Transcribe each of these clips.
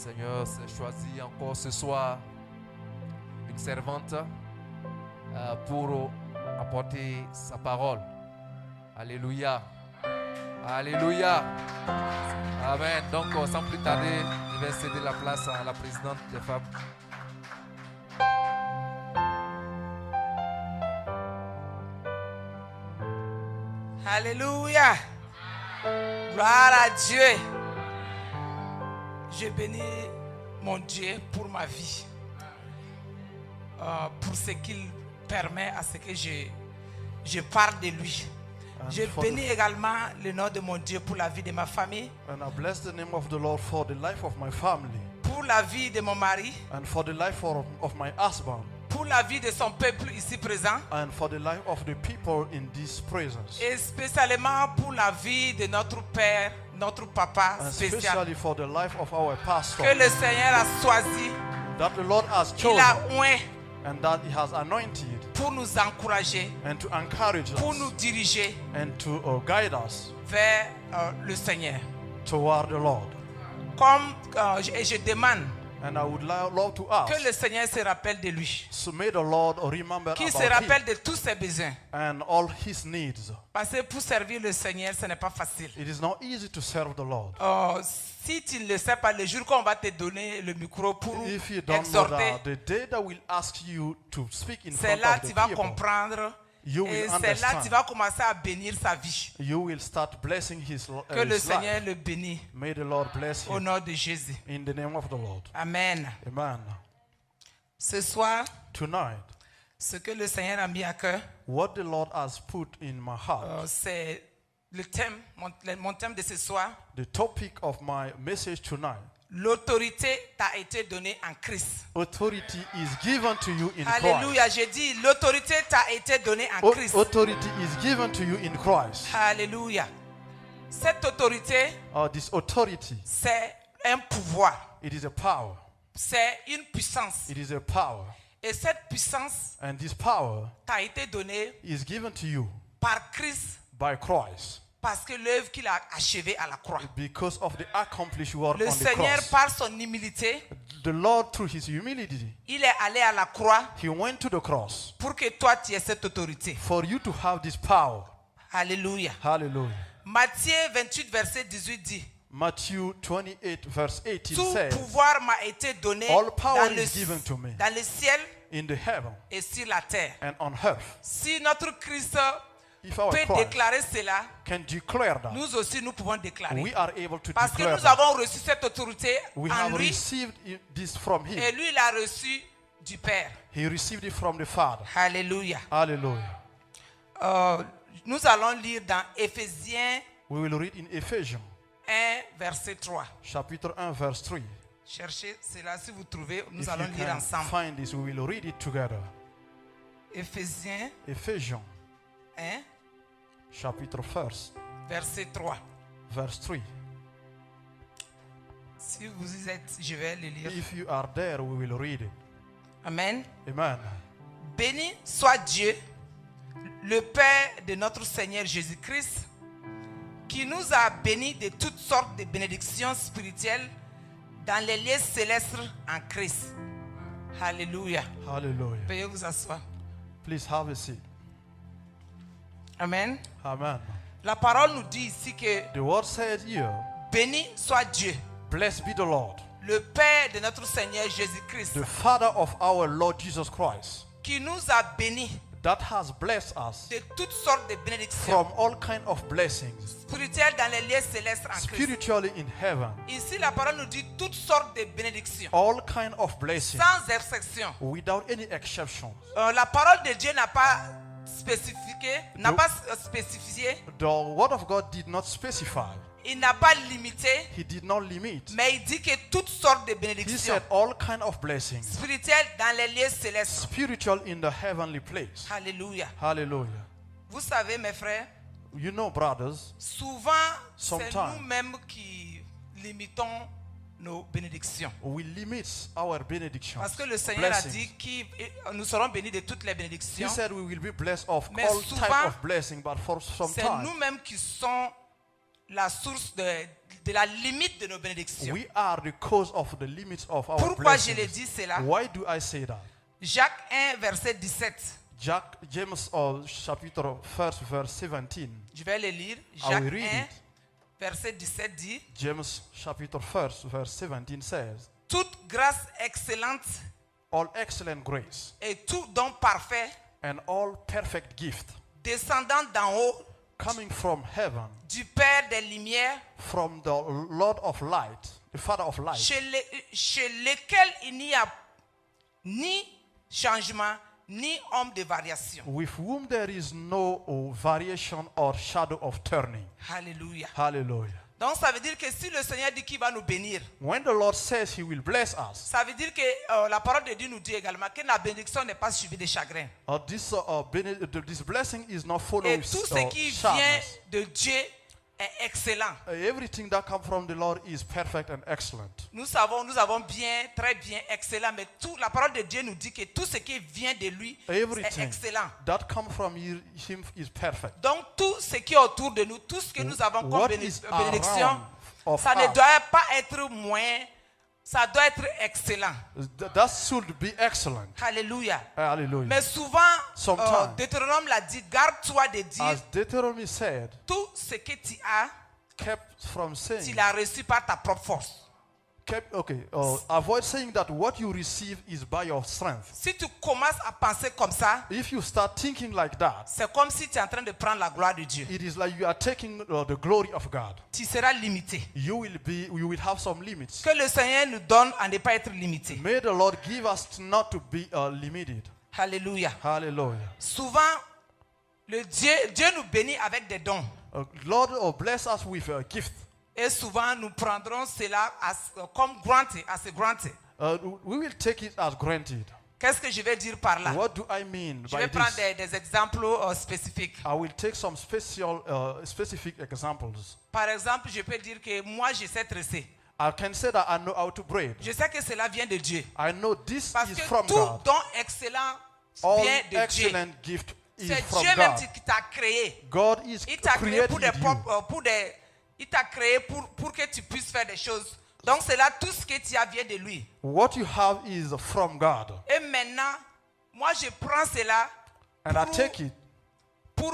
Seigneur s'est choisi encore ce soir une servante pour apporter sa parole. Alléluia. Alléluia. Amen. Donc, sans plus tarder, je vais céder la place à la présidente des femmes. Alléluia. Gloire à Dieu. Je bénis mon Dieu pour ma vie. Pour ce qu'il permet à ce que je parle de lui. Je bénis également le nom de mon Dieu pour la vie de ma famille. And I bless the name of the Lord for the life of my family. Pour la vie de mon mari. And for the life of my husband. Pour la vie de son peuple ici présent. And for the life of the people in this presence. Et spécialement pour la vie de notre père, notre papa and spécial. Especially for the life of our pastor. Que le Seigneur a choisi. That the Lord has chosen. Il a oint. And that He has anointed. Pour nous encourager. And to encourage us. Pour nous diriger. And to guide us. Vers le Seigneur. Toward the Lord. Comme je demande. And I would love to ask. Que le Seigneur se rappelle de lui. So may the Lord remember Qu'il se about rappelle him de tous ses besoins. and all his needs. Parce que pour servir le Seigneur, ce n'est pas facile. It is not easy to serve the Lord. Si tu ne le sais pas, le jour qu'on va te donner le micro pour If you don't exhorter, know that, the day that we'll ask you to speak in c'est front là of que the tu vas people, comprendre. you Et will c'est là que tu understand. vas commencer à bénir sa vie. You will start blessing his Que le life. Seigneur le bénisse. May the Lord bless Au him nom de Jésus. in the name of the Lord. Amen. Amen. Ce soir, Tonight, ce que le Seigneur a mis à cœur, what the Lord has put in my heart, c'est le thème, mon thème de ce soir. the topic of my message tonight. L'autorité t'a été donnée en Christ. Authority is given to you in Alléluia, j'ai dit l'autorité t'a été donnée en Christ. Authority is given to you in Christ. Alléluia. Cette autorité, This authority, c'est un pouvoir. it is a power. C'est une puissance. It is a power. Et cette puissance And this power t'a été donnée is given to you par Christ. by Christ. Parce que l'œuvre qu'il a achevée à la croix. Because of the accomplished work Le on the Seigneur, cross. par son humilité, The Lord, through his humility, il est allé à la croix he went to the cross pour que toi tu aies cette autorité. for you to have this power. Alléluia. Hallelujah. Matthieu 28, verset 18 dit, Matthew 28, verse 18 tout says, pouvoir m'a été donné all power dans is given to me le ciel in the heaven et sur la terre. and on earth. Si notre Christ If our peut Christ déclarer cela, can declare that, nous aussi nous pouvons déclarer. we are able to Parce que declare nous that. avons reçu cette autorité We en have lui received this from him. et lui il a reçu du Père. He received it from the Father. Alléluia. Hallelujah. Nous allons lire dans Éphésiens We will read in Ephesians 1, verset 3. chapitre 1, verse 3. Cherchez cela si vous trouvez, nous If allons you lire can ensemble. find this, we will read it together. Éphésiens Ephesians 1, chapitre 1, verset 3. verse 3. Si vous y êtes, je vais le lire. If you are there, we will read it. Amen. Amen. Béni soit Dieu, le Père de notre Seigneur Jésus-Christ, qui nous a bénis de toutes sortes de bénédictions spirituelles dans les lieux célestes en Christ. Alléluia. Hallelujah. Veuillez vous asseoir. Please have a seat. Amen. Amen. La parole nous dit ici que The word says here, béni soit Dieu, blessed be the Lord, le Père de notre Seigneur Jésus-Christ, the Father of our Lord Jesus Christ, qui nous a bénis that has blessed us de toutes sortes de bénédictions from all kind of blessings, spirituelles dans les lieux célestes en Christ. spiritually in heaven, Ici, la parole nous dit toutes sortes de bénédictions, all kind of blessings, sans exception. without any exceptions. La parole de Dieu n'a pas spécifié, The word of God did not specify. il n'a pas limité, He did not limit. mais il dit que toutes sortes de He bénédictions said all kind of blessings, spirituelles dans les lieux célestes. spiritual in the heavenly place. Alléluia. Hallelujah. Vous savez, mes frères, You know, brothers, souvent, c'est Sometimes. nous-mêmes qui limitons nos bénédictions. we limit our benedictions, Parce que le Seigneur a blessings. dit que nous serons bénis de toutes les He bénédictions. said we will be blessed of Mais all souvent, type of blessing, but for some C'est time, nous-mêmes qui sommes la source de la limite de nos bénédictions. We are the cause of the limits of our Pourquoi je le blessings. dis cela? Why do I say that? Jacques 1, verset 17. James chapitre 1, verse 17. Je vais le lire. I Jacques will read 1, it. verset 17 dit: James chapitre 1, verse 17 says, toute grâce excellente all excellent grace et tout don parfait and all perfect gift descendant d'en haut coming from heaven, du Père des Lumières, from the Lord of light, the Father of light, chez lequel il n'y a ni changement, ni homme de variation. with whom there is no variation or shadow of turning. Alléluia. Hallelujah. Donc ça veut dire que si le Seigneur dit qu'il va nous bénir, When the Lord says he will bless us, ça veut dire que la parole de Dieu nous dit également que la bénédiction n'est pas suivie de chagrin. this blessing is not followed Et with tout ce qui vient sadness. de Dieu est excellent. Everything that comes from the Lord is perfect and excellent. Nous avons bien, très bien, excellent, mais la parole de Dieu nous dit que tout ce qui vient de lui est Everything excellent. that comes from him is perfect. Donc tout ce qui est autour de nous, tout ce que nous avons comme What is bénédiction, around of ça ne us, doit pas être moins, ça doit être excellent. that should be excellent. Alléluia. Hallelujah. Mais souvent, Sometimes, Deutéronome l'a dit, garde-toi de dire as Deuteronomy said, tout ce que tu as, kept from tu saying, l'as reçu par ta propre force. avoid saying that what you receive is by your strength. Si tu commences à penser comme ça, If you start thinking like that, c'est comme si tu es en train de prendre la gloire de Dieu. it is like you are taking the glory of God. Tu seras limité. You will have some limits. Que le Seigneur nous donne à ne pas être limité. May the Lord give us not to be limited. Alléluia. Hallelujah. Souvent, Dieu nous bénit avec des dons. Lord, bless us with a gift. Et souvent, nous prendrons cela comme granted, as a granted. We will take it as granted. Qu'est-ce que je vais dire par là? What do I mean Je by vais prendre this? des exemples spécifiques. I will take some specific examples. Par exemple, je peux dire que moi, je sais tresser. I can say that I know how to braid. Je sais que cela vient de Dieu. I know this Parce is que from tout God. don excellent All vient de Dieu. excellent gift is C'est from Dieu même God. qui t'a créé. God is Il t'a créé pour created you. il t'a créé pour que tu puisses faire des choses. Donc c'est là tout ce que tu as vient de lui. What you have is from God. Et maintenant, moi je prends cela And I take it pour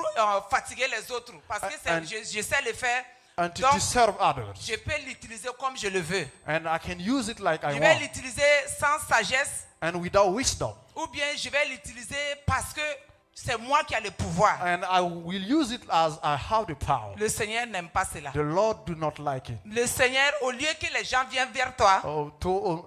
fatiguer les autres. Parce que And- je sais le faire. and to Donc, serve others. je peux l'utiliser comme je le veux. And I can use it like I Je vais want. l'utiliser sans sagesse. And without wisdom. Ou bien je vais l'utiliser parce que c'est moi qui ai le pouvoir. And I will use it as I have the power. Le Seigneur n'aime pas cela. The Lord do not like it. Le Seigneur, au lieu que les gens viennent vers toi,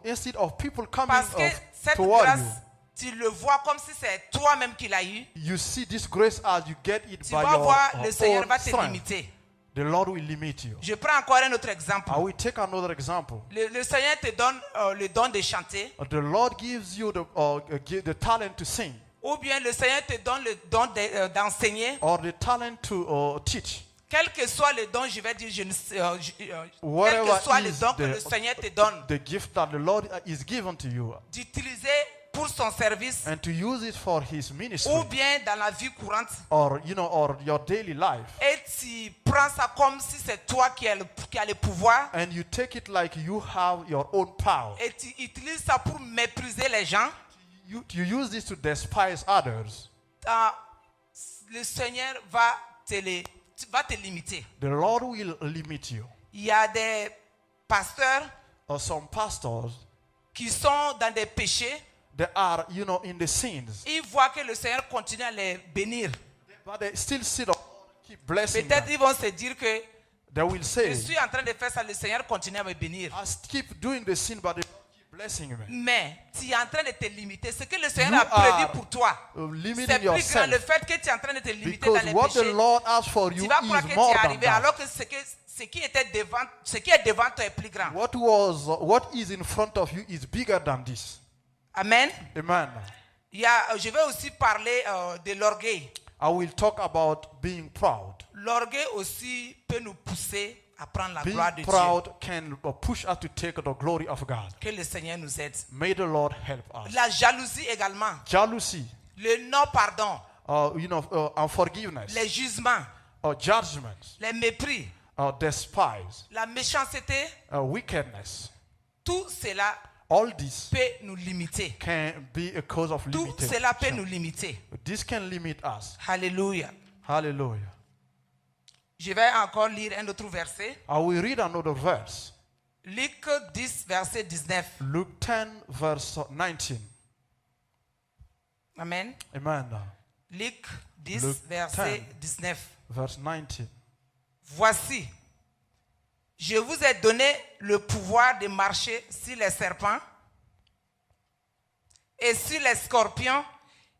Instead of people coming parce que cette toward grâce, you, tu le vois comme si c'est toi-même qui l'as eu, you see this grace as you get it tu by vas your voir, le Seigneur own va te strength. limiter. The Lord will limit you. Je prends encore un autre exemple. I will take another example. Le Seigneur te donne le don de chanter, The Lord gives you the talent to sing ou bien le Seigneur te donne le don d'enseigner. or the talent to teach. Quel que soit le don, je vais dire, quel Whatever que soit le is don que le Seigneur te donne, the gift that the Lord is given to you, d'utiliser pour son service, and to use it for His ministry ou bien dans la vie courante. or your daily life, Et tu prends ça comme si c'est toi qui as le pouvoir. and you take it like you have your own power. Et tu utilises ça pour mépriser les gens. You use this to despise others. Le Seigneur va te limiter. The Lord will limit you. Il y a des pasteurs Or some pastors, qui sont dans des péchés. they are, in the sins, Ils voient que le Seigneur continue à les bénir. but they still see the Lord keep blessing Peut-être them. ils vont se dire que They will je say, suis en train de faire ça, le Seigneur continue à me bénir. I keep doing the sin, but the Lord keep blessing me. Mais tu es en train de te limiter. Ce que le Seigneur You a prévu are pour toi, limiting c'est plus grand. yourself. Le fait que tu es en train de te limiter dans Because les what the péchés, Lord has for you tu vas croire que is tu more es than arrivé that. alors que ce qui est devant toi est plus grand. What is in front of you is bigger than this. Amen. Amen. Je vais aussi parler de l'orgueil. I will talk about being proud. L'orgueil aussi peut nous pousser à prendre la Being gloire de Dieu. proud can push us to take the glory of God. Que le Seigneur nous aide. May the Lord help us. La jalousie également. Jealousy, Le non-pardon. unforgiveness, Les jugements. judgments, Les mépris. despise, la méchanceté, wickedness. tout cela All this peut nous limiter. can be a cause of Tout cela peut nous limitation. limiter. This can limit us. Alléluia. Hallelujah. Je vais encore lire un autre verset. I will read another verse. Luc 10, verset 19. Luke 10, verse 19. Amen. Amen. Luc 10, Luc verset 10. 19. Verse 19. Voici, je vous ai donné le pouvoir de marcher sur les serpents et sur les scorpions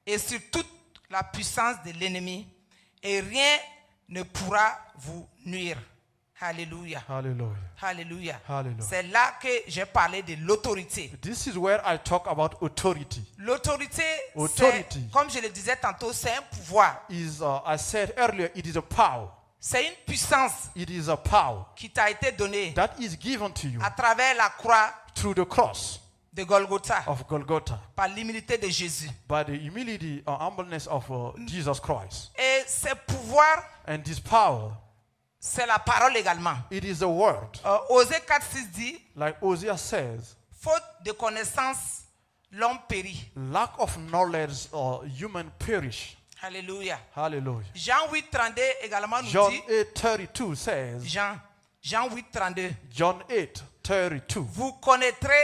et sur toute la puissance de l'ennemi, et rien ne pourra vous nuire. Alléluia. Hallelujah. Alléluia. Hallelujah. C'est là que j'ai parlé de l'autorité. This is where I talk about authority. L'autorité, Authority. comme je le disais tantôt, c'est un pouvoir. I said earlier, it is a power. C'est une puissance It is a power qui t'a été donnée that is given to you à travers la croix through the cross de Golgotha, of Golgotha par l'humilité de Jésus. by the humility or humbleness of Jesus Christ. Et ce pouvoir, And this power, c'est la parole également. it is the word. Osée 4:6 dit, Like Hosea says, faute de connaissance, l'homme périt. lack of knowledge or human perish. Alléluia. Hallelujah. Jean 8:32 également nous John dit, 8:32 says, Jean 8:32, John 8:32, vous connaîtrez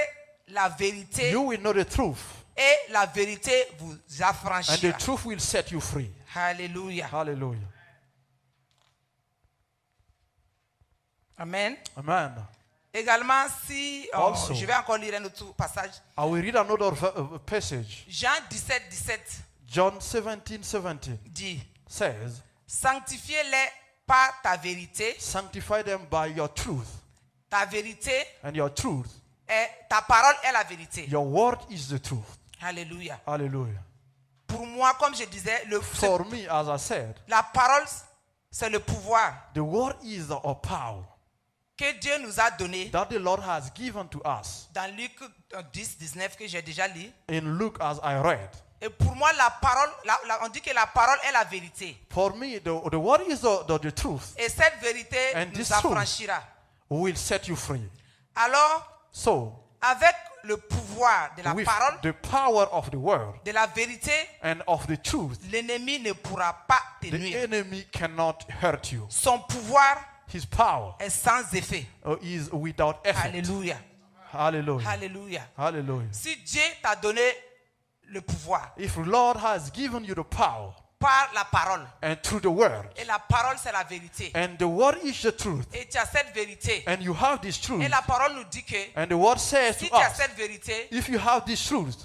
la vérité you will know the truth, et la vérité vous and the affranchira. truth will set you free. Alléluia. Hallelujah. Amen. Amen. Également, si Also, je vais encore lire un autre passage. I will read another passage. Jean 17:17 John 17:17 dit, says, sanctifiez-les par ta vérité. sanctify them by your truth, Ta vérité and your truth, ta parole est la vérité. your word is the truth. Alléluia. Hallelujah. Pour moi, comme je disais, For me, as I said, la parole, c'est le pouvoir the word is a power que Dieu nous a donné that the Lord has given to us. dans Luc 10:19 que j'ai déjà lu. In Luke, as I read, Et pour moi, la parole, on dit que la parole est la vérité. for me, the word is the truth, Et cette vérité And nous this affranchira. will set you free. Alors, So, avec le pouvoir de la with parole, the power of the word de la vérité, and of the truth, l'ennemi ne pourra pas te the nuire. enemy cannot hurt you. Son pouvoir His power est sans effet. is without effect. Alléluia. Hallelujah. Alléluia. Hallelujah. Si Dieu t'a donné le pouvoir If Lord has given you the power par la parole, and through the word, et la parole c'est la vérité, and the word is the truth, et tu as cette vérité, and you have this truth, et la parole nous dit que and the word says si to tu as us, cette vérité, if you have this truth,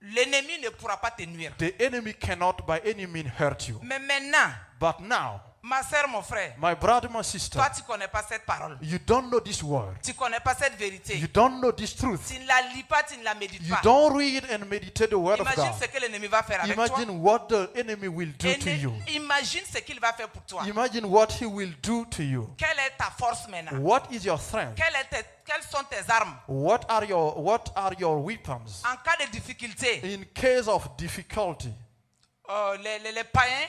l'ennemi ne pourra pas te nuire. the enemy cannot by any means hurt you. Mais maintenant, But now, ma soeur, mon frère, my brother, my sister, toi tu ne connais pas cette parole, you don't know this word. tu ne connais pas cette vérité, You don't know this truth. tu ne la lis pas, tu ne la médites You pas. don't read and meditate the word of Imagine God. ce que l'ennemi va faire avec toi. Imagine what the enemy will do to you. Imagine ce qu'il va faire pour toi. Imagine what he will do to you. Quelle est ta force maintenant? What is your strength? Quelles sont tes armes? What are your weapons? En cas de difficulté, In case of difficulty, les païens,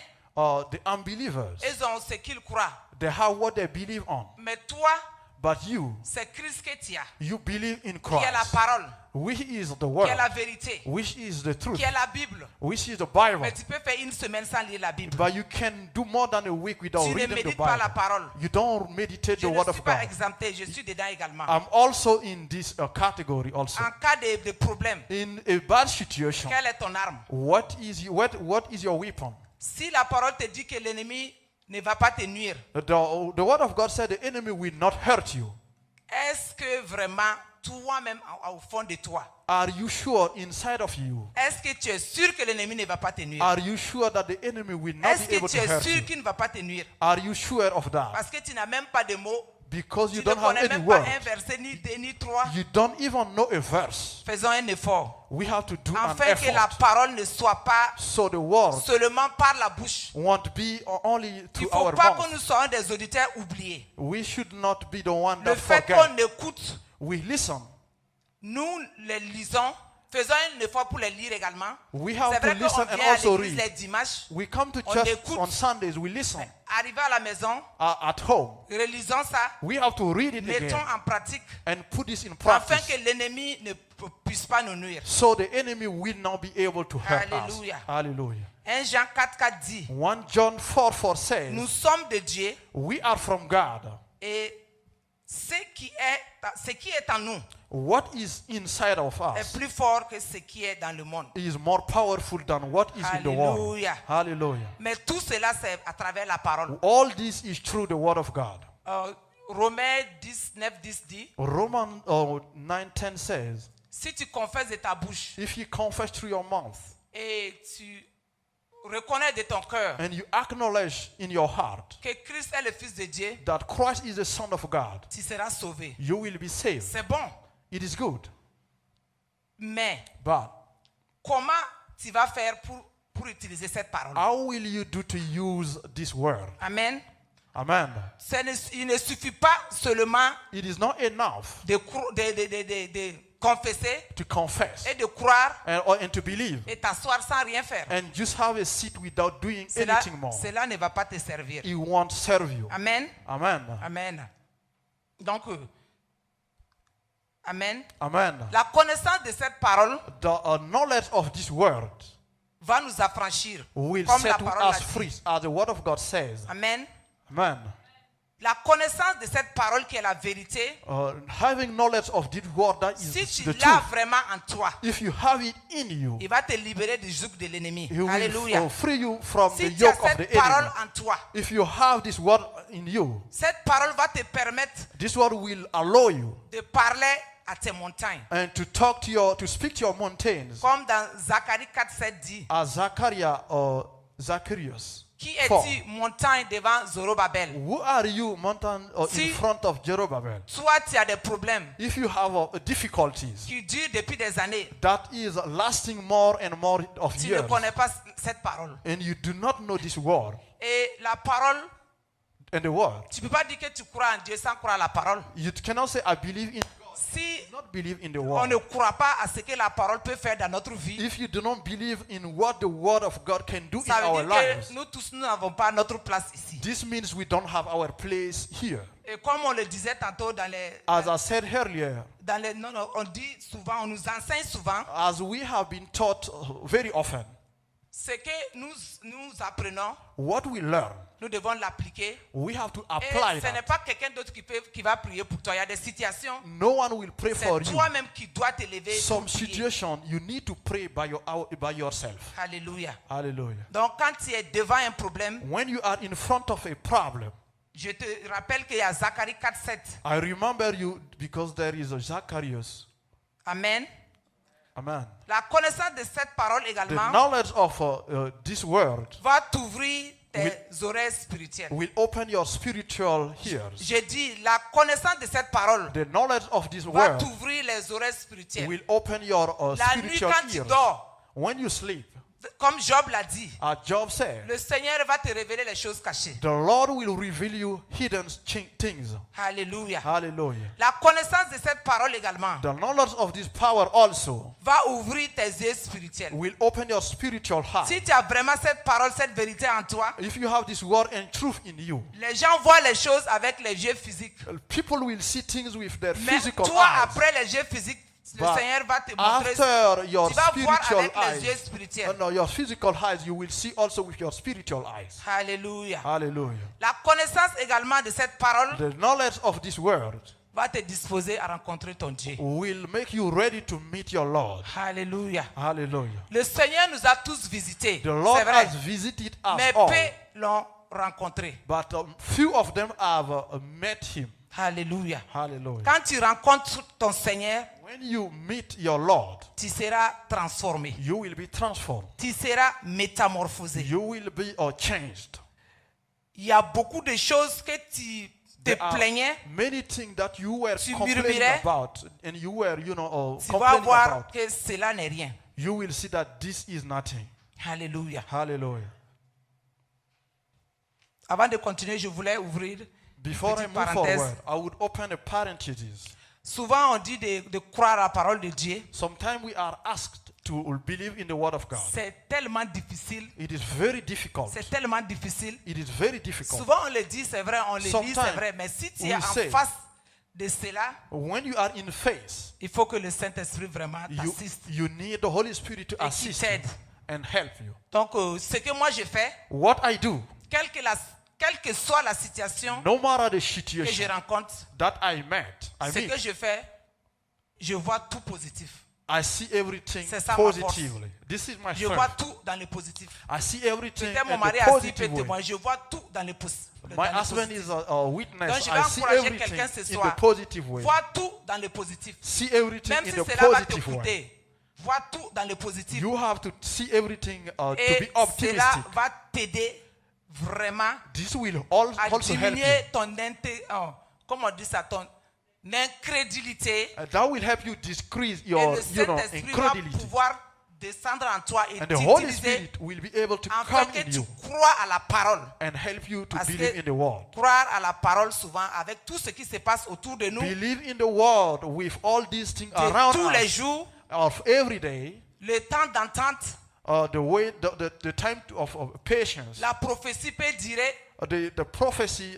the unbelievers, ils ont ce qu'ils croient. they have what they believe on. Mais toi, But you c'est Christ que tu as, believe in qui est la Christ, parole, which is the qui word, est la vérité, which is the truth, qui est la Bible. which is the Bible. Mais tu peux faire une semaine sans lire la Bible. But you can do more than a week without Tu ne reading the médites pas la Bible. parole. You don't meditate Je the ne word suis of pas God. exempté, je suis dedans également. I'm also in this category also. En cas de problème, In a bad situation, quelle est ton arme? what is your weapon? Si la parole te dit que l'ennemi ne va pas te nuire, The word of God said the enemy will not hurt you. est-ce que vraiment toi-même au fond de toi, Are you sure inside of you? est-ce que tu es sûr que l'ennemi ne va pas te nuire? Are you sure that the enemy will not Est-ce be que able tu to es hurt sûr you? qu'il ne va pas te nuire? Are you sure of that? Parce que tu n'as même pas de mots, Because tu you ne don't have connais any même pas word. un verset, ni deux, ni trois. You don't even know a verse. Faisons un effort, We have to do an afin que la effort. parole ne soit pas So the word seulement par la bouche. won't be only Il to ne faut our pas que mouth. nous soyons des auditeurs oubliés. We should not be the one Le that fait forget. qu'on écoute, We listen. nous les lisons, Faisons un effort pour les lire également. We C'est have to vrai qu'on listen and vient à also l'église read. les dimanches. We come to On church écoute. on Sundays, we listen. Arrivé à la maison, At home, relisons ça. we have to read it Mettons again en pratique and put this in afin practice que l'ennemi ne puisse pas nous nuire. so the enemy will not be able to hurt Hallelujah. us. Hallelujah. 1 Jean 4,4 dit, 1 John 4:4 says, nous sommes de Dieu we are from God. et ce qui est en nous What is inside of est us plus fort que ce qui est dans le monde. is more powerful than what is in the world. Hallelujah. Hallelujah. Mais tout cela, c'est à travers la parole. All this is through the word of God. Romains 19:10 dit, Romans 9:10 says, si tu confesses de ta bouche if you confess through your mouth et tu reconnais de ton cœur and you acknowledge in your heart que Christ est le Fils de Dieu, that Christ is the Son of God, tu seras sauvé. you will be saved. C'est bon. It is good. Mais But comment tu vas faire pour utiliser cette parole? how will you do to use this word? Amen. Amen. Il ne suffit pas seulement It is not enough de confesser to confess et de croire and to believe et t'asseoir sans rien faire. and just have a seat without doing anything more. Cela ne va pas te servir. It won't serve you. Amen. Amen. Amen. Donc, amen. Amen. La connaissance de cette parole The knowledge of this word va nous affranchir. will Comme la set parole l'a us dit. free, as the word of God says. Amen. Amen. La connaissance de cette parole qui est la vérité, Having knowledge of this word that is si tu the l'as truth, vraiment en toi, if you have it in you, il va te libérer du joug de l'ennemi. he will Alléluia. free you from the Si tu as yoke of the cette parole enemy. en toi, If you have this word in you, cette parole va te permettre this word will allow you de parler à tes montagnes. and to speak to your mountains, Comme dans Zacharie 4,7 dit, as Zachariah or Zacharias. qui 4. es-tu montagne devant Zorobabel? Who are you, mountain Si- in front of Zerubbabel? Toi, tu as des problèmes If you have difficulties qui durent depuis des années. that is lasting more and more of Tu ne years, connais pas cette parole. and you do not know this word Et la parole, and the word, tu ne peux pas dire que tu crois en Dieu sans croire à la parole. you cannot say I believe in God, Si not believe in the on ne word. croit pas à ce que la parole peut faire dans notre vie, If you do not believe in what the word of God can do in ça our veut dire lives, que nous tous, nous n'avons pas notre place ici. this means we don't have our place here. Et comme on le disait tantôt dans les... As I said earlier, non, on dit souvent, on nous enseigne souvent, as we have been taught very often, ce que nous apprenons, what we learn, nous devons l'appliquer. we have to Et apply ce n'est that. pas quelqu'un d'autre qui va prier pour toi. Il y a des situations, No one will pray c'est for you. toi-même qui dois te lever pour Some prier. situation you need to pray by yourself. Alléluia. Hallelujah. Donc quand tu es devant un problème, When you are in front of a problem, je te rappelle qu'il y a Zacharie 4,7. I remember you because there is a Zacharias. Amen. Amen. La connaissance de cette parole The également knowledge of this word va t'ouvrir tes oreilles spirituelles. will open your spiritual ears. Je dis, la connaissance de cette parole The knowledge of this va word t'ouvrir les oreilles spirituelles. will open your La nuit spiritual quand tu ears. dors, When you sleep, comme Job l'a dit, as Job said, le Seigneur va te révéler les choses cachées. the Lord will reveal you hidden things. Alléluia. Hallelujah. La connaissance de cette parole également The knowledge of this power also va ouvrir tes yeux spirituels. will open your spiritual heart. Si tu as vraiment cette parole, cette vérité en toi, If you have this word and truth in you, les gens voient les choses avec les yeux physiques. people will see things with their Mais physical toi, eyes. après les yeux physiques, le But Seigneur va te montrer. after your Tu vas voir spiritual avec les yeux eyes, spirituels. no, your physical eyes, you will see also with your spiritual eyes. Alléluia. Hallelujah. La connaissance également de cette parole The knowledge of this word va te disposer à rencontrer ton Dieu. will make you ready to meet your Lord. Alléluia. Hallelujah. Le Seigneur nous a tous visités. The Lord C'est vrai. has visited us Mais all, peu l'ont rencontré. but few of them have met him. Alléluia. Hallelujah. Quand tu rencontres ton Seigneur, When you meet your Lord, tu seras transformé. you will be transformed. Tu seras métamorphosé. You will be changed. Il y a beaucoup de choses que tu te There are plaignais. many things that you were Tu complaining murmurais. about, and you were, Tu vas complaining voir about. que cela n'est rien. You will see that this is nothing. Alléluia. Hallelujah. Avant de continuer, je voulais ouvrir Before I petite move parenthèse. forward, I would open a parenthesis. Souvent, on dit de croire à la parole de Dieu. Sometimes we are asked to believe in the word of God. C'est tellement difficile. It is very difficult. C'est tellement difficile. It is very difficult. Souvent, on le dit, c'est vrai, on le dit, Sometimes c'est vrai. Mais si tu es we en say- face de cela, When you are in faith, il faut que le Saint-Esprit vraiment t'assiste you need the Holy Spirit to et qu'il assist you t'aide. and help you. Donc, ce que moi je fais, What I do, quelle que soit la situation no matter the que je situation rencontre, that I ce que meet, je fais, je vois tout positif. I see everything C'est ça ma force. positively. This is my Je vois strength. tout dans le positif. I see everything Peut-être mon in mari the a aussi positive peut way. témoin. Je vois tout dans le positif. My husband is a witness. Donc, je vais I see encourager everything quelqu'un ce in soir. the positive way. Vois tout dans le positif. See everything Même in si the cela va te positive way. coûter, vois tout dans le positif. You have to see everything to Et be cela optimistic. va t'aider vraiment This will à also help you. diminuer comment on dit ça, ton incrédulité. That will help you decrease Et your, le Saint-Esprit va incredulity. pouvoir descendre en toi et And the Holy t'utiliser Spirit will be able to afin come que in tu you crois à la parole. and help you to Parce believe que in the word. croire à la parole souvent avec tout ce qui se passe autour de nous, Believe in the word with all these things de around tous les us jours, of every day. le temps d'entente, The time of patience. la prophétie peut durer The prophecy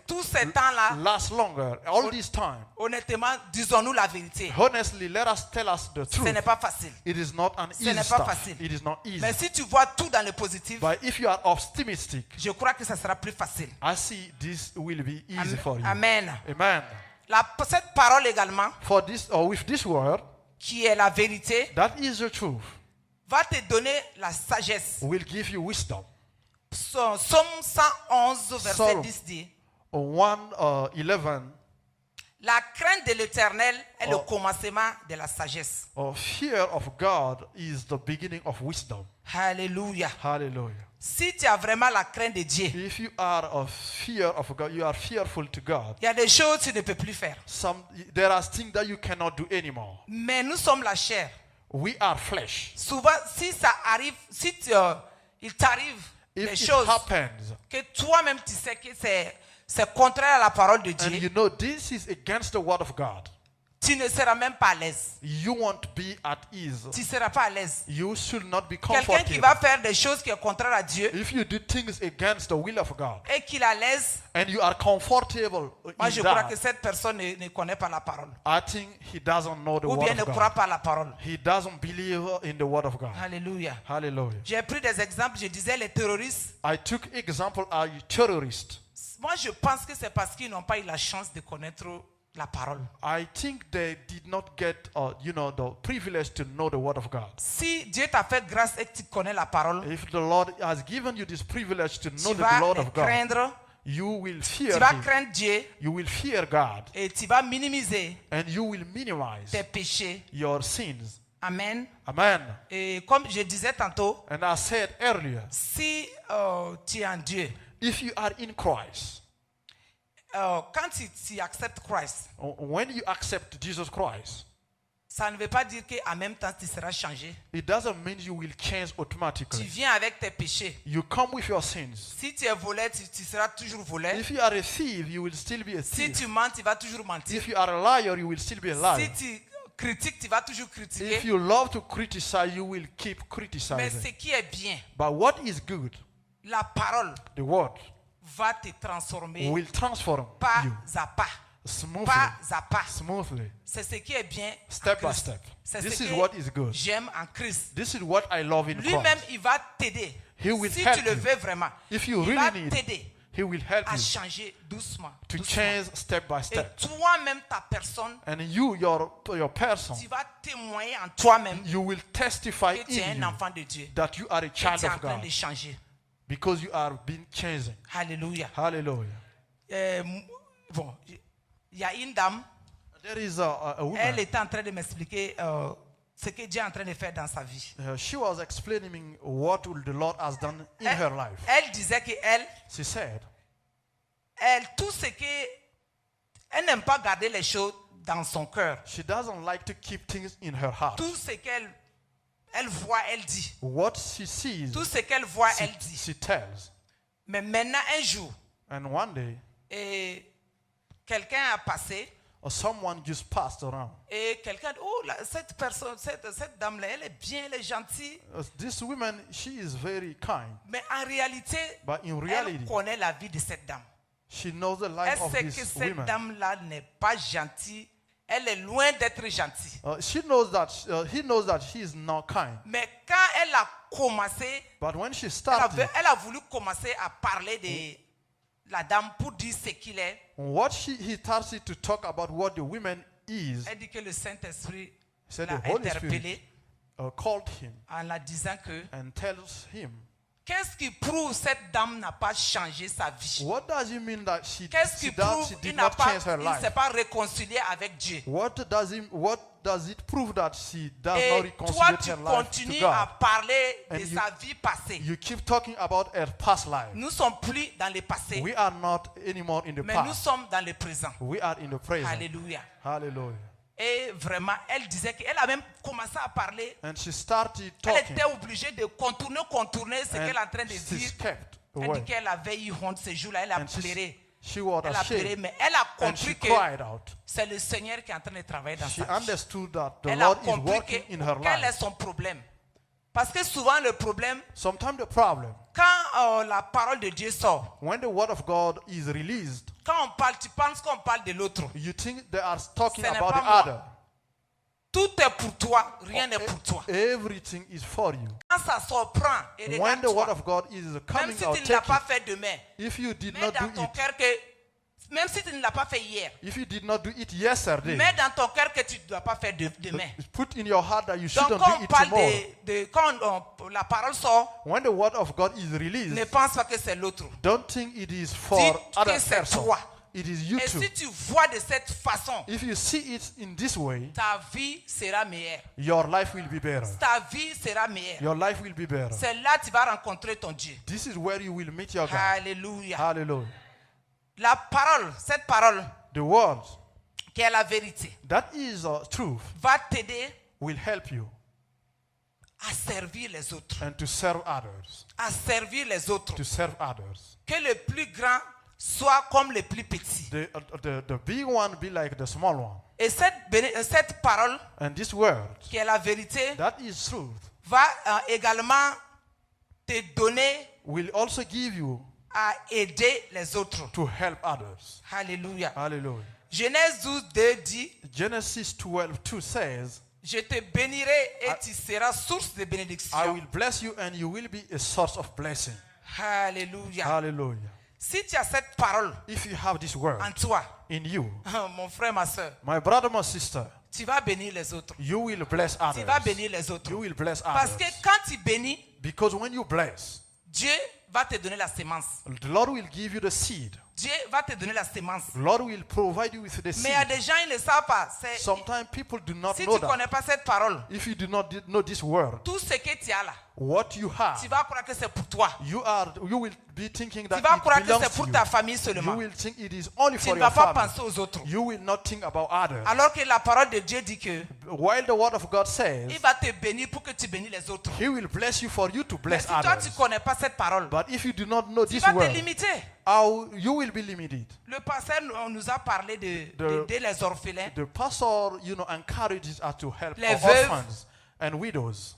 tous ces temps-là. can last longer. All this time. Honnêtement, disons-nous la vérité. Honestly, let us tell us the Ce n'est truth. pas facile. It is not an Ce easy n'est pas stuff. facile. It is not easy. Mais si tu vois tout dans le positif, But if you are optimistic, je crois que ça sera plus facile. I see this will be easy for you. Amen. Amen. Cette parole également, For this, or with this word, qui est la vérité, that is the truth, va te donner la sagesse. will give you wisdom. Somme 111, verset Psalm 10 dit, 1:11. la crainte de l'Éternel est le Oh. commencement de la sagesse. Fear of God is the beginning of wisdom. Alléluia. Hallelujah. Si tu as vraiment la crainte de Dieu, If you are a fear of God, you are fearful to God. il y a des choses que tu ne peux plus faire. There are things that you cannot do anymore. Mais nous sommes la chair. We are flesh. Souvent, si ça arrive, si il t'arrive If des it choses happens, que toi-même tu sais que c'est contraire à la parole de and Dieu, you know this is against the word of God, tu ne seras même pas à l'aise. you won't be at ease. Tu ne seras pas à l'aise. You should not be Quelqu'un qui comfortable. va faire des choses qui sont contraires à Dieu If you do things against the will of God et qu'il est à l'aise, and you are comfortable moi in je crois that, que cette personne ne connaît pas la parole. I think he doesn't know the Ou word bien ne of croit God. pas à la parole. He doesn't believe in the word of God. Alléluia. Hallelujah. J'ai pris des exemples, je disais les terroristes. I took example as terrorist. Moi je pense que c'est parce qu'ils n'ont pas eu la chance de connaître la parole. I think they did not get, the privilege to know the word of God. Si Dieu t'a fait grâce et que tu connais la parole, If the Lord has given you this privilege to know tu the vas Lord le of God, craindre, you will tu fear vas Him. craindre Dieu You will fear God, et tu vas minimiser and you will minimize tes péchés. your sins. Amen. Amen. Et comme je disais tantôt, And I said earlier, si tu es en Dieu, if you are in Christ, quand tu acceptes Christ, when you accept Jesus Christ, ça ne veut pas dire qu'en même temps tu seras changé. it doesn't mean you will change Tu automatically. viens avec tes péchés. You come with your sins. Si tu es volé, tu seras toujours volé. If you are a thief, you will still be a Si thief. tu mens, tu vas toujours mentir. If you are a liar, you will still be a liar. Si tu critiques, tu vas toujours If critiquer. you love to criticize, you will keep Mais criticizing. ce qui est bien, But what is good, la parole the word, va te transformer will transform pas you à pas. smoothly. Pas à pas. Smoothly, C'est ce qui est bien en step by Christ. step. C'est This ce is que what is good. j'aime en Christ. This is what I love in Lui-même, Christ. il va t'aider. He will Si help tu le you. veux vraiment, If you il va really need, t'aider He will help à you changer doucement. to doucement. change step by Et step. toi-même, ta personne, And you, your person, tu vas témoigner en toi-même you will testify que tu es in un you enfant de Dieu. that you are a Et tu es child en of train God de changer. because you are being changing. Alléluia. Hallelujah. Bon, il y a une dame, There is a elle woman. était en train de m'expliquer ce que Dieu est en train de faire dans sa vie. She was explaining what the Lord has done in her life. Elle disait que She said, tout ce que elle n'aime pas garder les choses dans son cœur. she doesn't like to keep things in her heart. Tout ce qu'elle voit, elle dit. What she sees, Tout ce qu'elle voit, elle dit. she tells. Mais maintenant, un jour, And one day, quelqu'un a passé or someone just passed around. Et quelqu'un dit, oh, cette personne, cette dame-là, elle est bien, elle est gentille. This woman, she is very kind, Mais en réalité, but in elle reality, connaît la vie de cette dame. she knows the Elle life of sait que this cette woman. dame-là n'est pas gentille. Elle est loin d'être gentille. She knows that he knows that she is not kind. Mais quand elle a commencé, But when she elle started, a voulu commencer à parler de la dame pour dire ce qu'il est. he started to talk about what the woman is. Elle dit que le Saint-Esprit Said l'a the Holy interpellé Called him en la disant que and tells him, qu'est-ce qui prouve que cette dame n'a pas changé sa vie? what does it mean that she Qu'est-ce qui prouve she qu'il did n'a not pas, change her il ne s'est life? pas réconcilié avec Dieu? What does it prove that she does not Et toi, reconcile tu her life to continues à God? parler And de you- sa vie passée. You keep talking about her past life. Nous ne sommes plus dans le passé, We are not anymore in the mais nous past. sommes dans le présent. We are in the present. Alléluia. Hallelujah. Et vraiment, elle disait qu'elle a même commencé à parler. And she started Elle talking. était obligée de contourner ce qu'elle est en train de she dire. kept Elle away. dit qu'elle avait eu honte ce jour-là. Elle a And pleuré. she was Elle a pleuré, ashamed. mais elle a And she compris que cried out. c'est le Seigneur qui est en train de travailler dans She sa vie. understood that the Elle a Lord is compris working in her quel est life. son problème. Parce que souvent le problème, Sometimes the problem, quand la parole de Dieu sort, when the word of God is released, quand on parle, tu penses qu'on parle de l'autre. you think they are talking Ce n'est about pas the moi. other. Tout est pour toi, rien n'est pour toi. Everything is for you. Quand ça surprend, et When the word regarde-toi, of God is même coming si out, tu ne l'as take pas it. fait demain, If you did mets not dans do ton it, cœur que, même si tu ne l'as pas fait hier, if you did not do it yesterday, mets dans ton cœur que tu ne dois pas faire demain. put in your heart that you Donc shouldn't quand do on it parle tomorrow. quand la parole sort, When the word of God is ne released, pense pas que c'est l'autre. don't think it is for Dis other que c'est person. toi. It is you Et too. si tu vois de cette façon, If you see it in this way, ta vie sera meilleure. your life will be better. Ta vie sera meilleure. Your life will be better. C'est là que tu vas rencontrer ton Dieu. This is where you will meet your God. Alléluia. Hallelujah. La parole, cette parole, The word qui est la vérité, that is truth va t'aider will help you à servir les autres. and to serve others. À servir les autres. To serve others. Que le plus grand soit comme le plus petit. The big one be like the small one. Et cette parole, And this word qui est la vérité, that is truth va également te donner will also give you à aider les autres. to help others. Alléluia. Hallelujah. Genèse 12, 2 dit, Genesis 12:2 says, je te bénirai et tu seras source de I bénédiction. will bless you and you will be a source of blessing. Alléluia. Hallelujah. Si tu as cette parole If you have this word en toi, in you, mon frère, ma soeur, my brother, my sister, tu vas bénir les autres. you will bless Tu vas others. bénir les autres. You will bless Parce others. que quand tu bénis, Because when you bless, Dieu va te donner la sémence. the Lord will give you the seed. Dieu va te donner la sémence. The Lord will provide you with the Mais il y a seed. des gens, ils ne savent pas. Sometimes people do not Si know tu ne connais that. pas cette parole, If you do not know this word, tout ce que tu as là, what you have, tu vas croire que c'est pour toi. you will be thinking Tu that vas croire it que belongs c'est to pour you. ta famille You seulement. will think it is only Tu for ne your vas pas family. penser aux autres. You will not think about others. Alors que la parole de Dieu dit que While the word of God says, il va te bénir pour que tu bénis les autres. He will bless you for you to Mais bless si toi, tu others. ne connais pas cette parole, But if you do not know tu this vas te word, limiter. you will be limited. Le pasteur nous a parlé d'aider les orphelins. The pastor, encourages us to help Les our veuves. orphans and widows.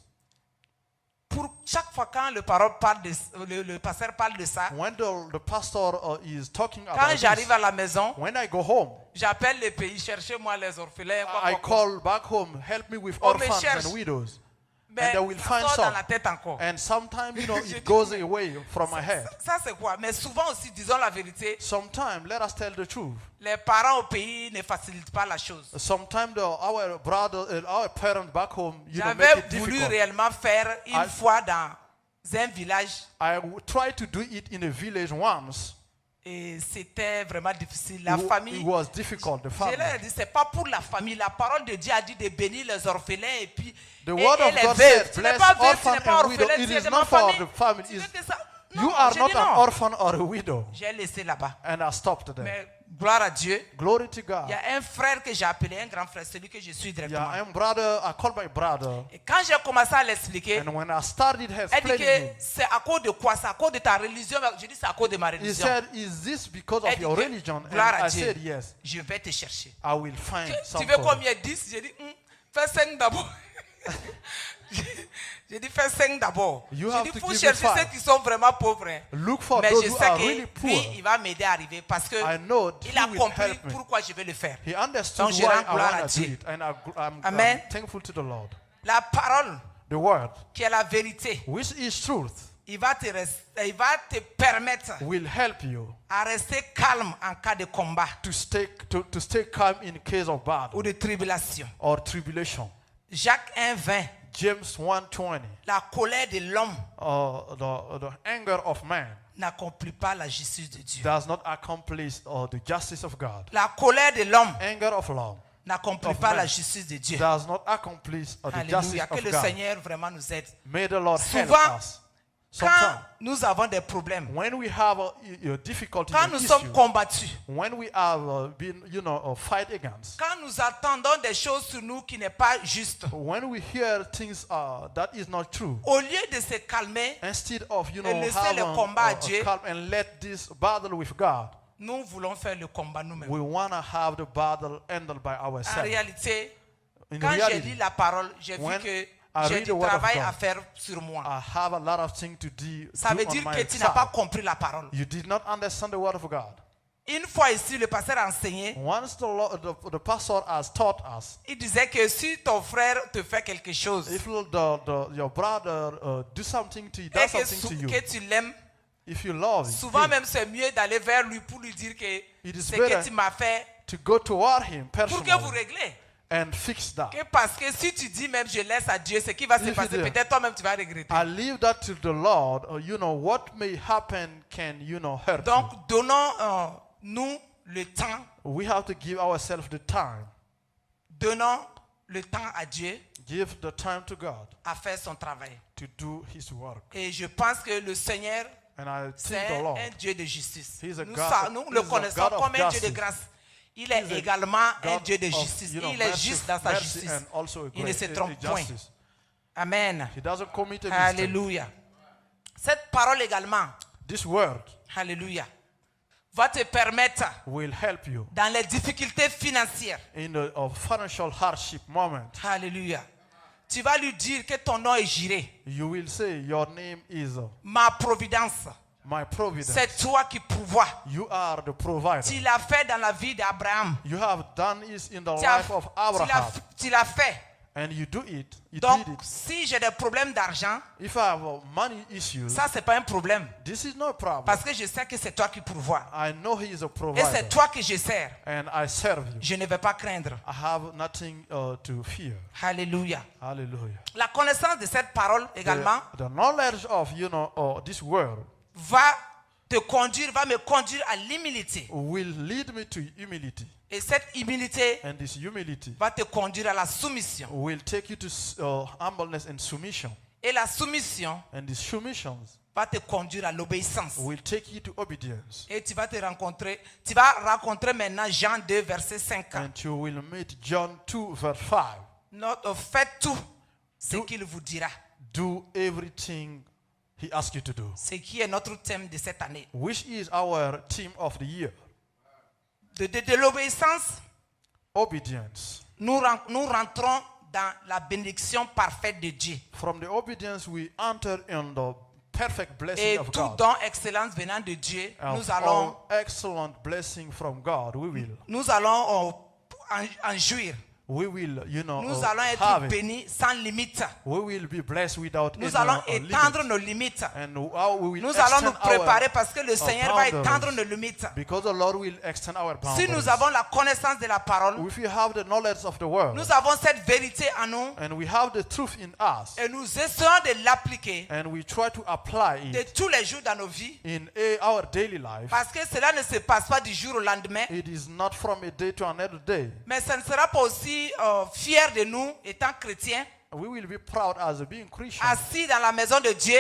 Pour chaque fois quand le pasteur parle de ça, When the pastor is talking quand about j'arrive this, à la maison, when I go home, j'appelle le pays, cherchez-moi les orphelins. I call back home, help me with On me orphans cherche. and widows. Mais and they will ça find sort dans some. la tête encore. And sometimes, Je it dis, goes away from my head. Ça c'est quoi? Mais souvent aussi, disons la vérité, Sometimes, let us tell the truth. les parents au pays ne facilitent pas la chose. Sometimes our parents back home, make J'avais it voulu difficult. réellement faire une fois dans un village I tried to do it in a village once. et c'était vraiment difficile. La It famille, was difficult. The je family. leur ai dit, c'est pas pour la famille. La parole de Dieu a dit de bénir les orphelins et puis The word of les God veuves. said, Tu n'es bless pas veuve, tu orphan n'es pas and widow. orphelin, It tu es is de ma not for famille. the family. Tu veux It's- que ça? You Non, are j'ai not dit an non. orphan or a widow. J'ai laissé là-bas. And I stopped there. Mais Gloire à Dieu. Glory to Il God. y a un frère que j'ai appelé, un grand frère, celui que je suis directement. Yeah, I'm brother. I called my brother, Et quand j'ai commencé à l'expliquer, and when I started elle dit explaining que him, c'est à cause de quoi? C'est à cause de ta religion? Je dis c'est à cause de ma he religion. said, "Is this because of Elle dit your que, religion?" And gloire à I Dieu, said, "Yes, je vais te chercher. I will find Tu some veux for you." combien? 10? J'ai dit, fais 5 d'abord. J'ai dit, fais 5 d'abord. You J'ai have dit, to il faut give chercher me ceux 5. qui sont vraiment pauvres. Hein. Look for Mais those je who sais are que really poor. lui, il va m'aider à arriver parce que I know il a he will compris help me. pourquoi je vais le faire. He understood Donc, je why rends I gloire à want to do Dieu. it, and I'm Amen. thankful to the Lord. La parole The word, qui est la vérité, which is truth, il va te permettre will help you à rester calme en cas de combat to stay calm in case of battle ou de tribulation. or tribulation. Jacques 1:20, James 1:20. la colère de l'homme The anger of man n'accomplit pas la justice de Dieu. does not accomplish the justice of God. La colère de l'homme Anger of love n'accomplit of pas man la justice de Dieu. does not accomplish the justice Alléluia. Que of le God. Seigneur vraiment nous aide. May the Lord help Souvent, us. Quand Sometimes, nous avons des problèmes, when we have a difficulty, quand an nous issue, sommes combattus, when we have been, fight against, quand nous attendons des choses sur nous qui n'est pas juste, when we hear things that is not true, au lieu de se calmer, instead of Et laisser le having combat à Dieu, calm and let this battle with God, nous voulons faire le combat nous-mêmes. we want to have the battle handled by En ourselves. réalité, In quand j'ai reality, lu la parole, j'ai vu when que I j'ai read du the word of travail God, à faire sur moi. I have a lot of things to do Ça veut on dire my que tu n'as pas side. compris la parole. You did not understand the word of God. Une fois ici, le pasteur a enseigné, Once the pastor has taught us, il disait que si ton frère te fait quelque chose if your brother do something to you, et does something to you, que tu l'aimes, if you love souvent him, même c'est mieux d'aller vers lui pour lui dire que It is ce better que tu m'as fait to go toward him pour que vous personally réglez. and fix that. Que parce que si tu dis même je laisse à Dieu, ce qui va se If you passer, do. peut-être toi-même tu vas regretter. I leave that to the Lord. What may happen can, hurt Donc you. donnons-nous le temps, We have to give ourselves the time. donnons le temps à Dieu Give the time to God à faire son travail. to do his work. Et je pense que le Seigneur, And I c'est thank the Lord. un Dieu de justice. He is a Nous, God- nous he le is a connaissons God of comme un Dieu de justice. grâce. Il He est is a également un God Dieu de of, justice. Il est mercy- juste dans sa mercy justice. and also a Il ne se great trompe point. justice. Amen. He doesn't commit a mistake. Alléluia. Cette parole également, This word alléluia, va te permettre will help you dans les difficultés financières. in a financial hardship moment. Alléluia. Tu vas lui dire que ton nom est Jiré. You will say, your name is Ma providence. my providence. C'est toi qui pourvois. You are the provider. Tu l'as fait dans la vie d'Abraham. You have done it in the Tu as- life of Abraham. tu l'as fait. And you do it. You Donc, did it. si j'ai des problèmes d'argent, If I have money issues, ça, c'est pas un problème. this is no problem. Parce que je sais que c'est toi qui pourvois. I know he is a Et provider. c'est toi que je sers. And I serve you. Je ne vais pas craindre. I have nothing to fear. Alléluia. Hallelujah. La connaissance de cette parole également The knowledge of this word va me conduire à l'humilité. will lead me to humility, Et cette humilité and this humility va te conduire à la soumission. will take you to humbleness and submission, Et la soumission and these submissions va te conduire à l'obéissance. will take you to obedience, Et tu vas rencontrer maintenant Jean 2, verset 5. and you will meet John 2 verse 5. Faites tout ce qu'il vous dira. Do everything he asks you to do, Ce qui est notre thème de cette année. which is our theme of the year. De l'obéissance, Obedience. nous rentrons dans la bénédiction parfaite de Dieu. From the obedience we enter in the perfect blessing Et of tout God. don, excellence venant de Dieu, Of nous allons all excellent blessing from God, nous allons en jouir. we will, Nous allons have être it. bénis sans limite. We will be blessed without Nous any allons limit. étendre nos limites. And how we will Nous allons nous extend préparer parce que le Seigneur va boundaries. étendre nos limites. because the Lord will extend our Si boundaries. nous avons la connaissance de la parole, If we have the knowledge of the word, nous avons cette vérité en nous and we have the truth in us, et nous essayons de l'appliquer and we try to apply de it tous les jours dans nos vies in our daily life, parce que cela ne se passe pas du jour au lendemain. it is not from a day to another day. Mais ça ne sera pas aussi fier de nous, étant chrétiens, We will be proud as being Christians, assis dans la maison de Dieu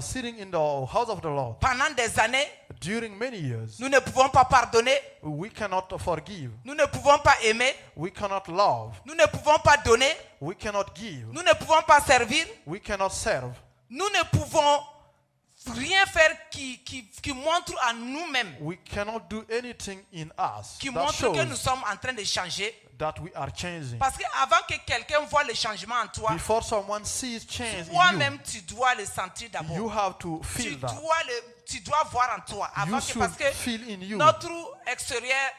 sitting in the house of the Lord pendant des années During many years, Nous ne pouvons pas pardonner. we cannot forgive. Nous ne pouvons pas aimer. We cannot love. Nous ne pouvons pas donner. We cannot give. Nous ne pouvons pas servir. We cannot serve. Nous ne pouvons rien faire qui montre à nous-mêmes, We cannot do anything in us qui that montre que nous shows sommes en train de changer. that we are changing. Parce qu'avant que quelqu'un voit le changement en toi, Before someone sees change in toi-même, tu dois le sentir you, d'abord. you have to feel that. Tu dois voir en toi. Avant You que, should parce que feel in you. notre extérieur,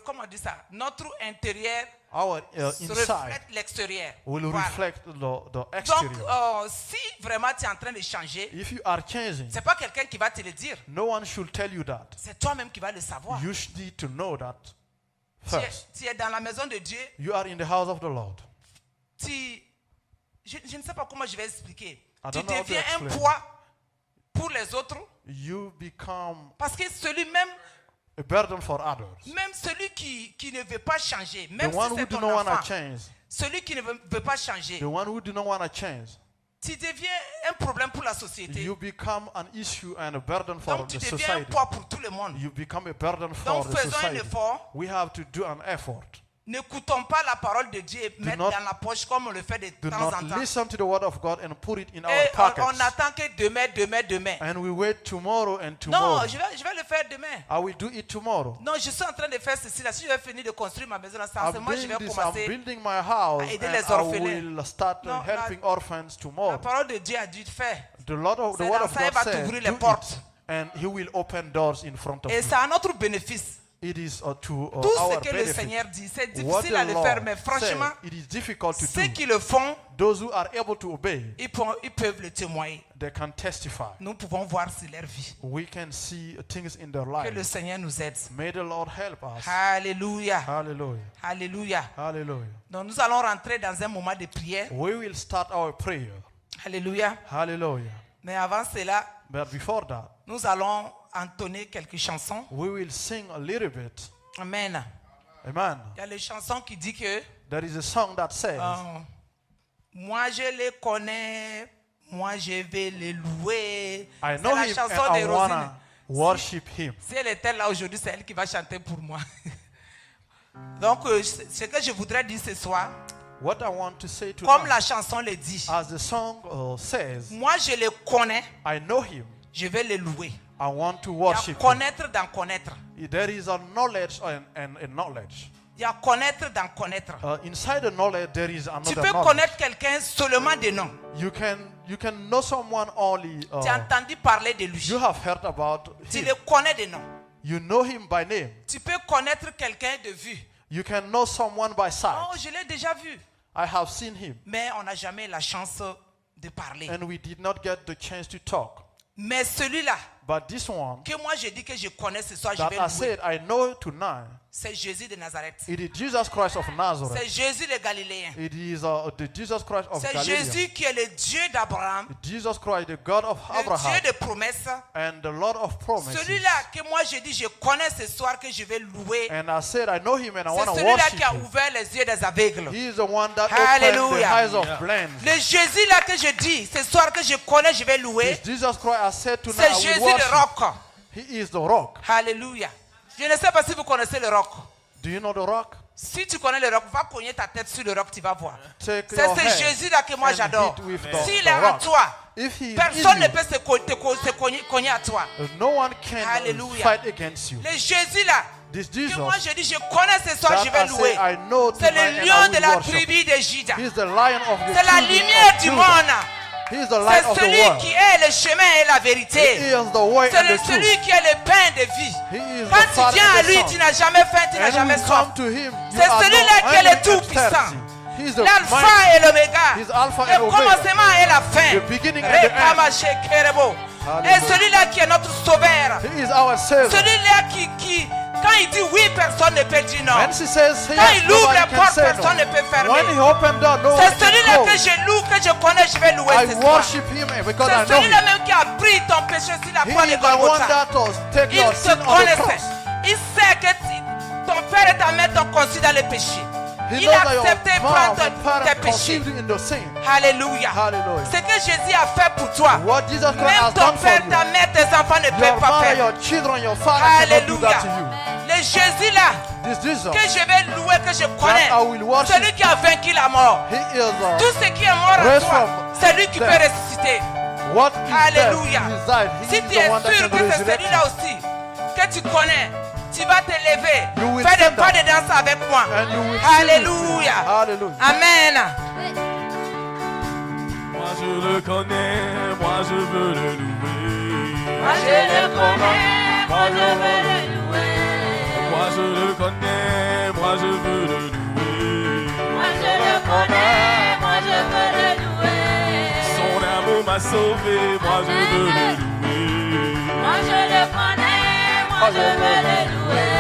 comment on dit ça? Notre intérieur Our se inside reflète l'extérieur. will Voilà. reflect the Donc, exterior. si vraiment tu es en train de changer, If you are changing, c'est pas quelqu'un qui va te le dire. no one should tell you that. C'est toi-même qui vas le savoir. You should need to know that Tu es, first. tu es dans la maison de Dieu. You are in the house of the Lord. Je ne sais pas comment je vais expliquer. I Tu don't know how to deviens un explain. poids pour les autres. You become Parce que celui-même, a burden for others. même celui qui ne veut pas changer, The même si one who c'est do ton not want to enfant, change. celui qui ne veut pas changer, The one who do not want to change. tu deviens un problème pour la société. You become an issue and a burden for Donc tu the deviens un society. poids pour tout le monde. You become a burden for Donc the faisons un society. effort. We have to do an effort. N'écoutons pas la parole de Dieu et mettre not- dans la poche comme on le fait de Do temps not en temps. listen to the word of God and put it in our Et pockets. on attend que demain. And we wait tomorrow and tomorrow. Non, je vais le faire demain. I will do it tomorrow. Non, je suis en train de faire ceci. Là, si je vais finir de construire ma maison, là, I'm moi je vais I'm commencer. building my house à aider and les I orphelins. will start Non, helping orphans La tomorrow. parole de Dieu a dit faire. The Lord of the C'est word dans of ça, il God va said, t'ouvrir do les portes. it, and He will open doors in front of Et you. c'est à notre bénéfice. It is to Tout our ce que le benefit. Seigneur dit, c'est What difficile à the le Lord faire, mais franchement, said, it is difficult to ceux do. qui le font, Those who are able to obey, ils peuvent le témoigner. they can testify. Nous pouvons voir sur leur vie. We can see things in their Que le lives. Seigneur nous aide. May the Lord help us. Alléluia. Hallelujah. Alléluia. Hallelujah. Donc nous allons rentrer dans un moment de prière. We will start our prayer. Alléluia. Hallelujah. Mais avant cela, But before that, nous allons entonner quelques chansons. we will sing a little bit. Amen. Amen. Il y a les chansons qui disent que There is a song that says, moi je les connais, moi je vais les louer. I C'est know la him chanson and I de Rosine. wanna worship him. Si elle était là aujourd'hui, c'est elle qui va chanter pour moi. Donc, ce que je voudrais dire ce soir, What I want to say to comme them, la chanson le dit, as the song says, moi je les connais, I know him. je vais les louer. I want to Il y a worship him. connaître dans connaître. There is a knowledge and a knowledge. Il y a connaître dans connaître. Inside the knowledge, there is Tu another peux knowledge. connaître quelqu'un seulement de nom. You can know someone only. Tu as entendu parler de lui. You have heard about Tu him. le connais de nom. You know him by name. Tu peux connaître quelqu'un de vue. You can know someone by sight. Oh, je l'ai déjà vu. I have seen him. Mais on n'a jamais la chance de parler. And we did not get the chance to talk. Mais celui-là, But this one que moi je dis que je connais ce soir, je that vais I louer. said I know tonight, C'est Jésus de Nazareth. it is Jesus Christ of Nazareth. C'est Jésus le Galiléen. It is the Jesus Christ of C'est Galilee. Jésus qui est le Dieu d'Abraham, Jesus Christ, the God of le Abraham Dieu de promesses. and the Lord of promises. Celui-là que moi je dis, je connais ce soir que je vais louer. And I said I know him and I C'est want to celui-là worship qui a him. ouvert les yeux des aveugles. He is the one that opened the Hallelujah. eyes of blind. Le Jésus là que je dis, ce soir que je connais, je vais louer. This Jesus Christ I said tonight C'est I will Jésus worship. le roc. He is the rock. Alléluia. Je ne sais pas si vous connaissez le roc. Do you know the rock? Si tu connais le roc, va cogner ta tête sur le roc, tu vas voir. Take C'est your ce hand Jésus là que moi and j'adore. hit with the S'il est en rock. toi, If he is personne in ne you, peut se cogner à toi. no one can Hallelujah. fight against you. Le Jésus là, This que Jesus moi je dis, je connais ce soir, je that vais I louer. say I know C'est tonight le and lion I de will la worship. tribu de Juda. He is the lion of the C'est la children lumière of du Judah. monde. He is the C'est light of the celui world. qui est le chemin et la He vérité. is the way C'est and the celui truth. qui est le pain de vie. He is Quand the tu Father viens à and the lui, Son. tu n'as jamais faim, tu n'as And jamais we soif. come to him. You C'est are celui-là not qui est le hungry and Tout-Puissant. thirsty. He is the L'alpha mighty. et l'oméga. He is Alpha and Le Omega. commencement et la fin. The beginning and the end. Rekamachekerebo. Et Hallelujah. celui-là qui est notre sauveur. He is our Savior. Celui-là qui, quand il dit oui, personne ne peut dire non. When he says Quand yes, il ouvre nobody les can portes, say personne ne no. peut fermer. When he opened door, no one C'est celui-là can que close. je loue, que je connais, je vais louer I ce soir. worship him because I C'est know celui-là him. même qui a pris ton péché sur la He croix de is the one Golgotha. that was take Il your te sin on the connaissait. cross. Il sait que ton père et ta mère t'ont conçu dans le péché. He Il knows a that your accepté mom prendre and tes parents péchés. conceived you in the sin. Alléluia. Hallelujah. Ce que Jésus a fait pour toi, What Jesus Christ même has ton done for père, you. ta mère, tes enfants ne Your peuvent pas mother, faire. your children, your father cannot do Alléluia. that to you. Le Jésus là, This Jesus, que je vais louer, que je connais, I will worship. celui qui a vaincu la mort. He is Tout ce qui est mort en raised toi, from c'est lui qui death. peut ressusciter. what is Alléluia. dead inside. He Si is tu the es one that sûr can que c'est resurrect celui-là you. aussi, que tu connais, tu vas te lever, You will faire des stand pas up. de danse avec moi. And you will sing with me. Alléluia. Hallelujah. Amen. Moi je le connais, moi je veux le louer. Moi je le connais, moi je veux le louer. Moi je le connais, moi je veux le louer. Moi je le connais, moi je veux le louer. Son amour m'a sauvé, moi je veux le louer. Moi je le connais, moi je veux le louer.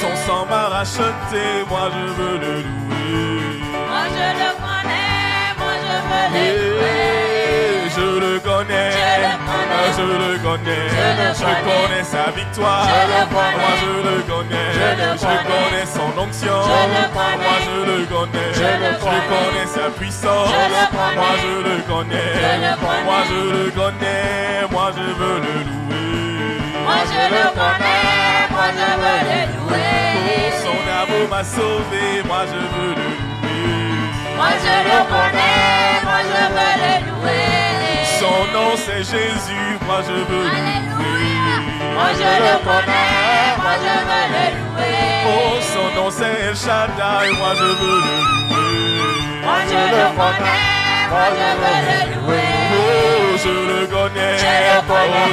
Son sang m'a racheté, moi je veux le louer. Moi je le connais, moi je veux le louer. Je le connais, je le connais, je connais sa victoire. Moi je le connais, je connais son onction. Moi je le connais, je connais sa puissance. Moi je le connais, moi je le connais, moi je veux le louer. Moi je le connais, moi je veux le louer. Son amour m'a sauvé, moi je veux le louer. Moi je le connais, moi je veux le louer. Son nom c'est Jésus, moi je veux le louer. Moi je le connais, moi je veux le louer. Oh, son nom c'est El Shaddai, moi je veux le louer. Moi je le connais, moi je veux le louer. Oh, je le connais, oh,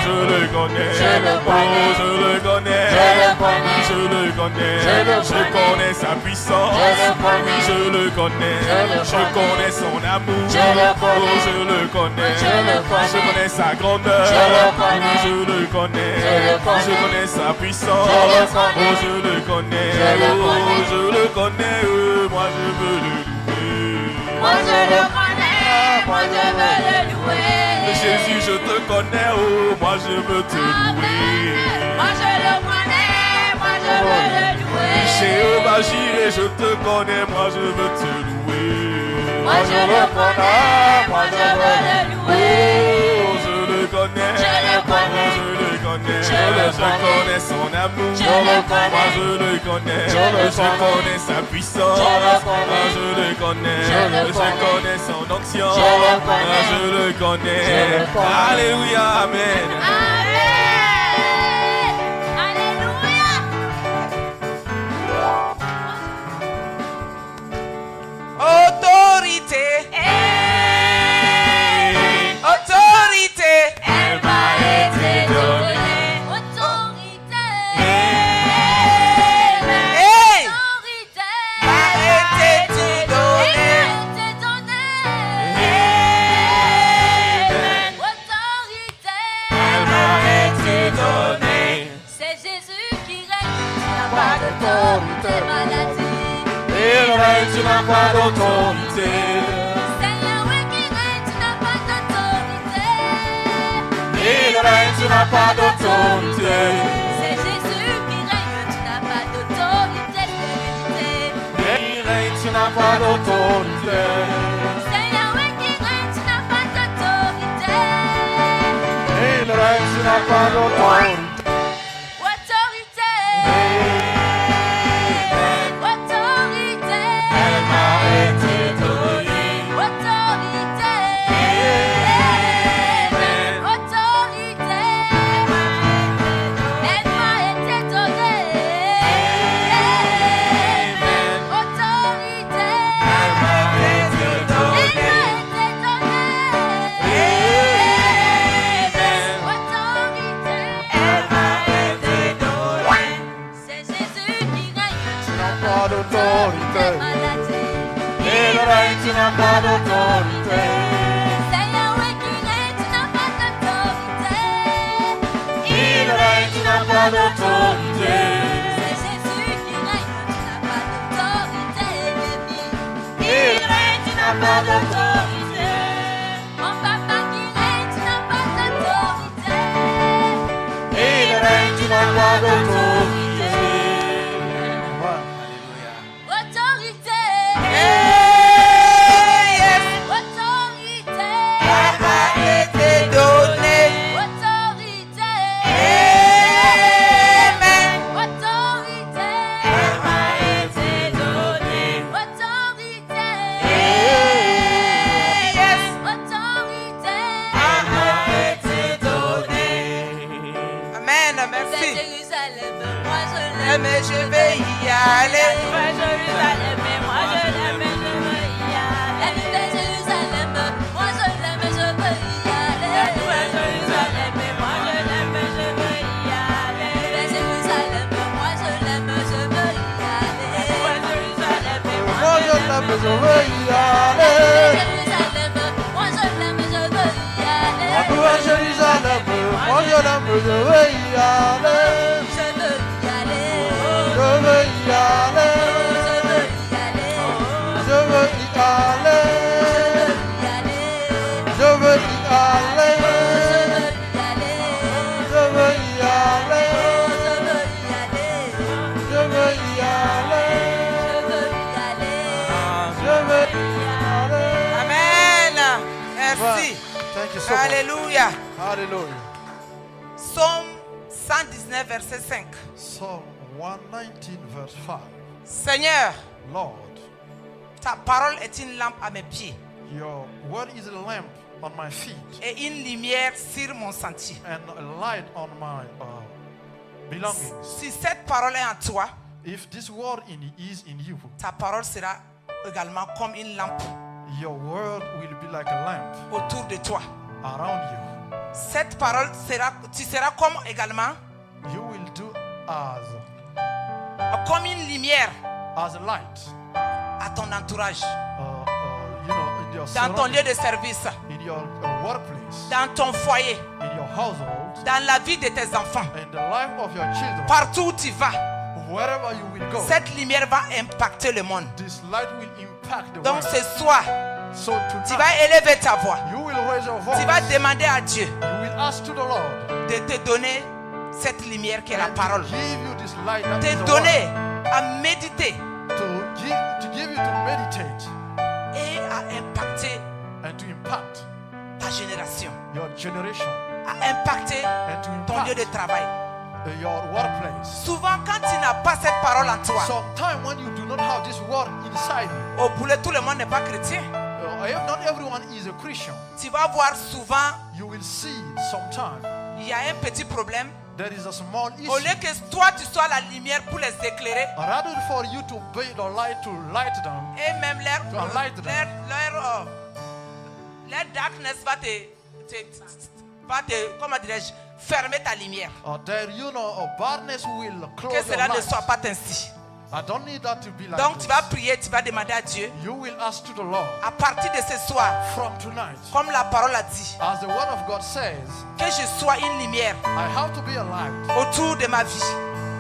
je le connais, oh, je le connais, je le connais, je connais sa puissance, je le connais, je connais son amour, oh, je le connais, je connais sa grandeur, je le connais sa puissance, oh, je le connais, oh, je le connais, moi je veux le louer. Moi je le connais, moi je veux le louer. Jésus, je te connais, oh, moi je veux te louer. Moi je le connais, moi je veux le louer. Jéhovah Jireh, je te connais, moi je veux te louer. Moi je le connais, moi je veux le louer. Oh, je le connais, Je le connais. je le connais, Je le je connais son amour, Je le connais. moi je le connais, je connais sa puissance, Je le moi connais. je le connais, Je le je connais. connais son onction, Je le moi connais. je le connais, Je le connais. alléluia, amen. Amen. Alléluia. Autorité. Autorité. Elle m'a été donnée. Autorité. Hey. M'a été donnée. Elle m'a été donnée. C'est Jésus qui règne, tu n'as pas d'autorité, maladie. Il règne, tu n'as pas d'autorité. C'est Yahweh qui règne, tu n'as pas d'autorité. Il règne, tu n'as pas d'autorité. C'est Jésus qui règne, tu n'as pas d'autorité, stérilité. Il règne, tu n'as pas d'autorité. C'est Yahweh qui règne, tu n'as pas d'autorité. Il règne, tu n'as pas d'autorité. Autorité. Autorité. Elle m'a été donnée. Autorité. Autorité. Elle m'a été donnée. Autorité. Elle m'a été Elle donnée. m'a été donnée. Autorité. Elle m'a été donnée. C'est Jésus qui règne. Tu Pas n'as pas d'autorité. maladie. Il règne, tu n'as pas d'autorité. C'est Yahweh qui règne, tu n'as pas d'autorité. Il règne, tu n'as pas d'autorité. C'est Jésus qui règne, tu n'as pas d'autorité, ennemi. Il règne, tu n'as pas d'autorité. Mon papa qui règne, tu n'as pas d'autorité. Il règne, tu n'as pas d'autorité. Autorité. je veux y aller. Jérusalem, moi je l'aime, je veux y aller. Rends-nous à Jérusalem, moi je l'aime, je veux y aller. Je veux y aller. Je veux y aller. Je veux y aller. Je veux y aller. Je veux y aller. Je veux y aller. Je veux y aller. Je veux y aller. Amen. Merci. Thank you so much. Alléluia. Hallelujah. Psaume 119, verset 5. Psalm 119 verse 5. Seigneur, Lord, ta parole est une lampe à mes pieds your word is a lamp on my feet et une lumière sur mon sentier. and a light on my belongings. Si cette parole est en toi, If this word is in you, ta parole sera également comme une lampe your word will be like a lamp autour de toi. around you. Cette parole sera, tu seras comme également You will do comme une lumière as a light, à ton entourage, you know, in your dans ton lieu surroundings, de service, in your workplace, dans ton foyer, in your household, dans la vie de tes enfants, in the life of your children, partout où tu vas. wherever you will go. Cette lumière va impacter le monde. This light will impact the Donc world. ce soir, So tu tonight, vas élever ta voix. you will raise your voice. Tu vas demander à Dieu You will ask to the Lord de te donner cette lumière qui est la and parole. to give you this light that is Te the donner à méditer word, to give you to meditate et à impacter and to impact ta génération, your generation à impacter and to ton lieu de impact travail. your workplace. Souvent, quand tu n'as pas cette parole en toi, Sometimes when you do not have this word inside you, au boulot, tout le monde n'est pas chrétien. not everyone is a Christian. Tu vas voir souvent, You will see sometimes il y a un petit problème. there is a small issue. Au lieu que toi, tu sois la lumière pour les éclairer, Rather for you to be the light to light them, et même leur darkness comment dirais-je, fermer ta lumière. there you know a darkness will close Que your cela ne light. soit pas ainsi. I don't need that to be like Donc this. tu vas prier, tu vas demander à Dieu, You will ask to the Lord à partir de ce soir, from tonight, comme la parole a dit, as the word of God says, que je sois une lumière I have to be a light autour de ma vie.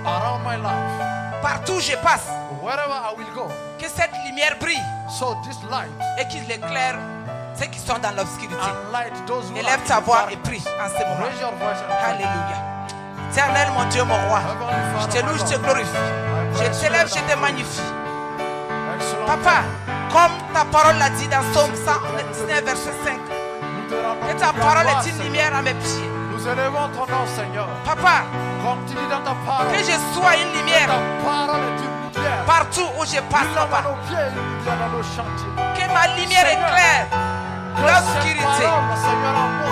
around my life, Partout où je passe, wherever I will go. que cette lumière brille So this light et qu'il éclaire ceux qui sont dans l'obscurité. and light those who Élève are ta in voix et darkness. prie en ce moment. Raise your voice and pray. Alléluia. Éternel, mon Dieu, mon roi, je te loue, je te glorifie. Je t'élève, je te magnifie. Excellent. Papa, comme ta parole l'a dit dans Psaume 119, verset 5, Nous te rendons que ta toute la parole gloire, est une Seigneur. lumière à mes pieds. Nous élevons ton nom, Seigneur. Papa, Comme tu dis dans ta parole, que je sois une lumière ta parole est une lumière. partout où je passe, Lumière papa. dans nos pieds, une lumière dans nos chantiers. Que ma lumière Seigneur, éclaire Que cette l'obscurité. parole, Seigneur, en moi,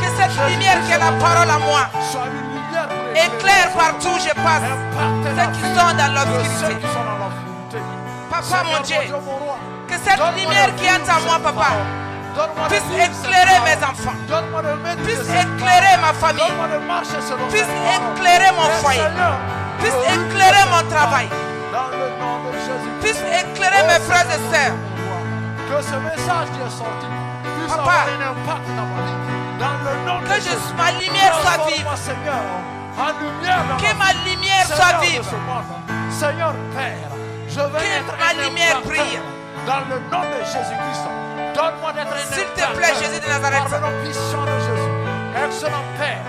Que cette lumière qui est la parole à moi soit une lumière pour éclaire partout où je passe impacter la ceux qui vie sont dans de ceux l'obscurité. qui sont dans l'obscurité. Papa, Seigneur, mon Dieu, mon roi, que cette donne-moi lumière de qui est vivre en moi, cette papa, parole. Donne-moi de puisse vivre cette éclairer parole. mes enfants, Donne-moi de méditer puisse cette éclairer parole. ma famille, Donne-moi de marcher selon puisse cette parole. éclairer mon Et foyer, Seigneur, puisse que éclairer mon travail, dans le nom de Jésus. puisse éclairer mes frères et sœurs. Que ce message qui est sorti puisse Papa, avoir un impact dans ma vie. Dans le nom de Que Jésus. ma lumière soit vive, Transforme-moi, Seigneur, en lumière dans que ma ma vie. lumière Seigneur soit de vive, ce monde. Seigneur Père, je veux Que être ma un lumière impacteur brille. dans le nom de Jésus-Christ. Donne-moi d'être un S'il te impacteur plaît, Jésus de Nazareth. par le nom puissant de Jésus. Excellent Père,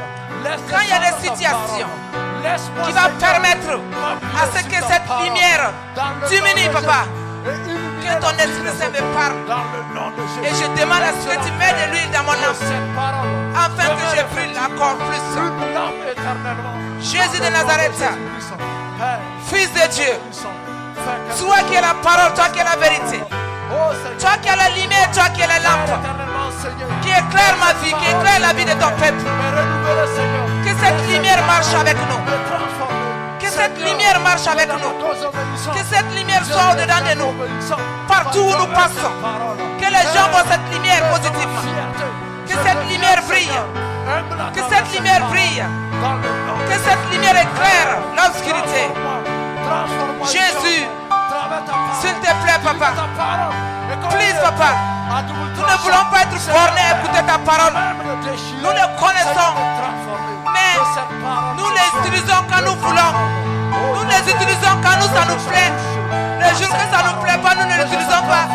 laisse Quand il y a des descendre ta situations parole. Laisse-moi, qui va Seigneur, permettre m'appuyer à ce sur que ta cette parole. lumière Dans le diminue, nom de papa. Jésus. Et illumine Que ton la vie Esprit des Saint me autres. parle. Dans le nom de Jésus. Et je demande à ce que tu mets de l'huile dans mon Que lampe, cette parole afin que je demeure brille effectivement encore plus. une lampe éternellement. Jésus Dans de le nom Nazareth, Jésus-Christ. Père, Fils de Dieu, puissant, fais quelque toi qui es la chose. parole, toi qui es la vérité, Oh Seigneur, toi qui es la lumière, toi qui es la Père lampe, éternellement, Seigneur, qui éclaire ma vie, qui éclaire la vie de ton peuple. mais renouvelez, Seigneur. Que cette lumière marche avec nous. Me transformer. Que cette Seigneur, lumière marche avec nous nous. sommes obéissants. Que cette lumière soit au-dedans de nous. Partout où nous passons. Que les gens voient cette lumière positivement. Que cette lumière brille. Que cette lumière brille. Que cette lumière éclaire l'obscurité. Jésus, s'il te plaît, plaît, papa. Please, papa. Nous ne voulons pas être bornés à écouter ta parole. Nous le connaissons, mais nous les utilisons quand nous voulons. Nous les utilisons quand ça nous plaît. Les jours que ça ne nous plaît pas, nous ne l'utilisons pas.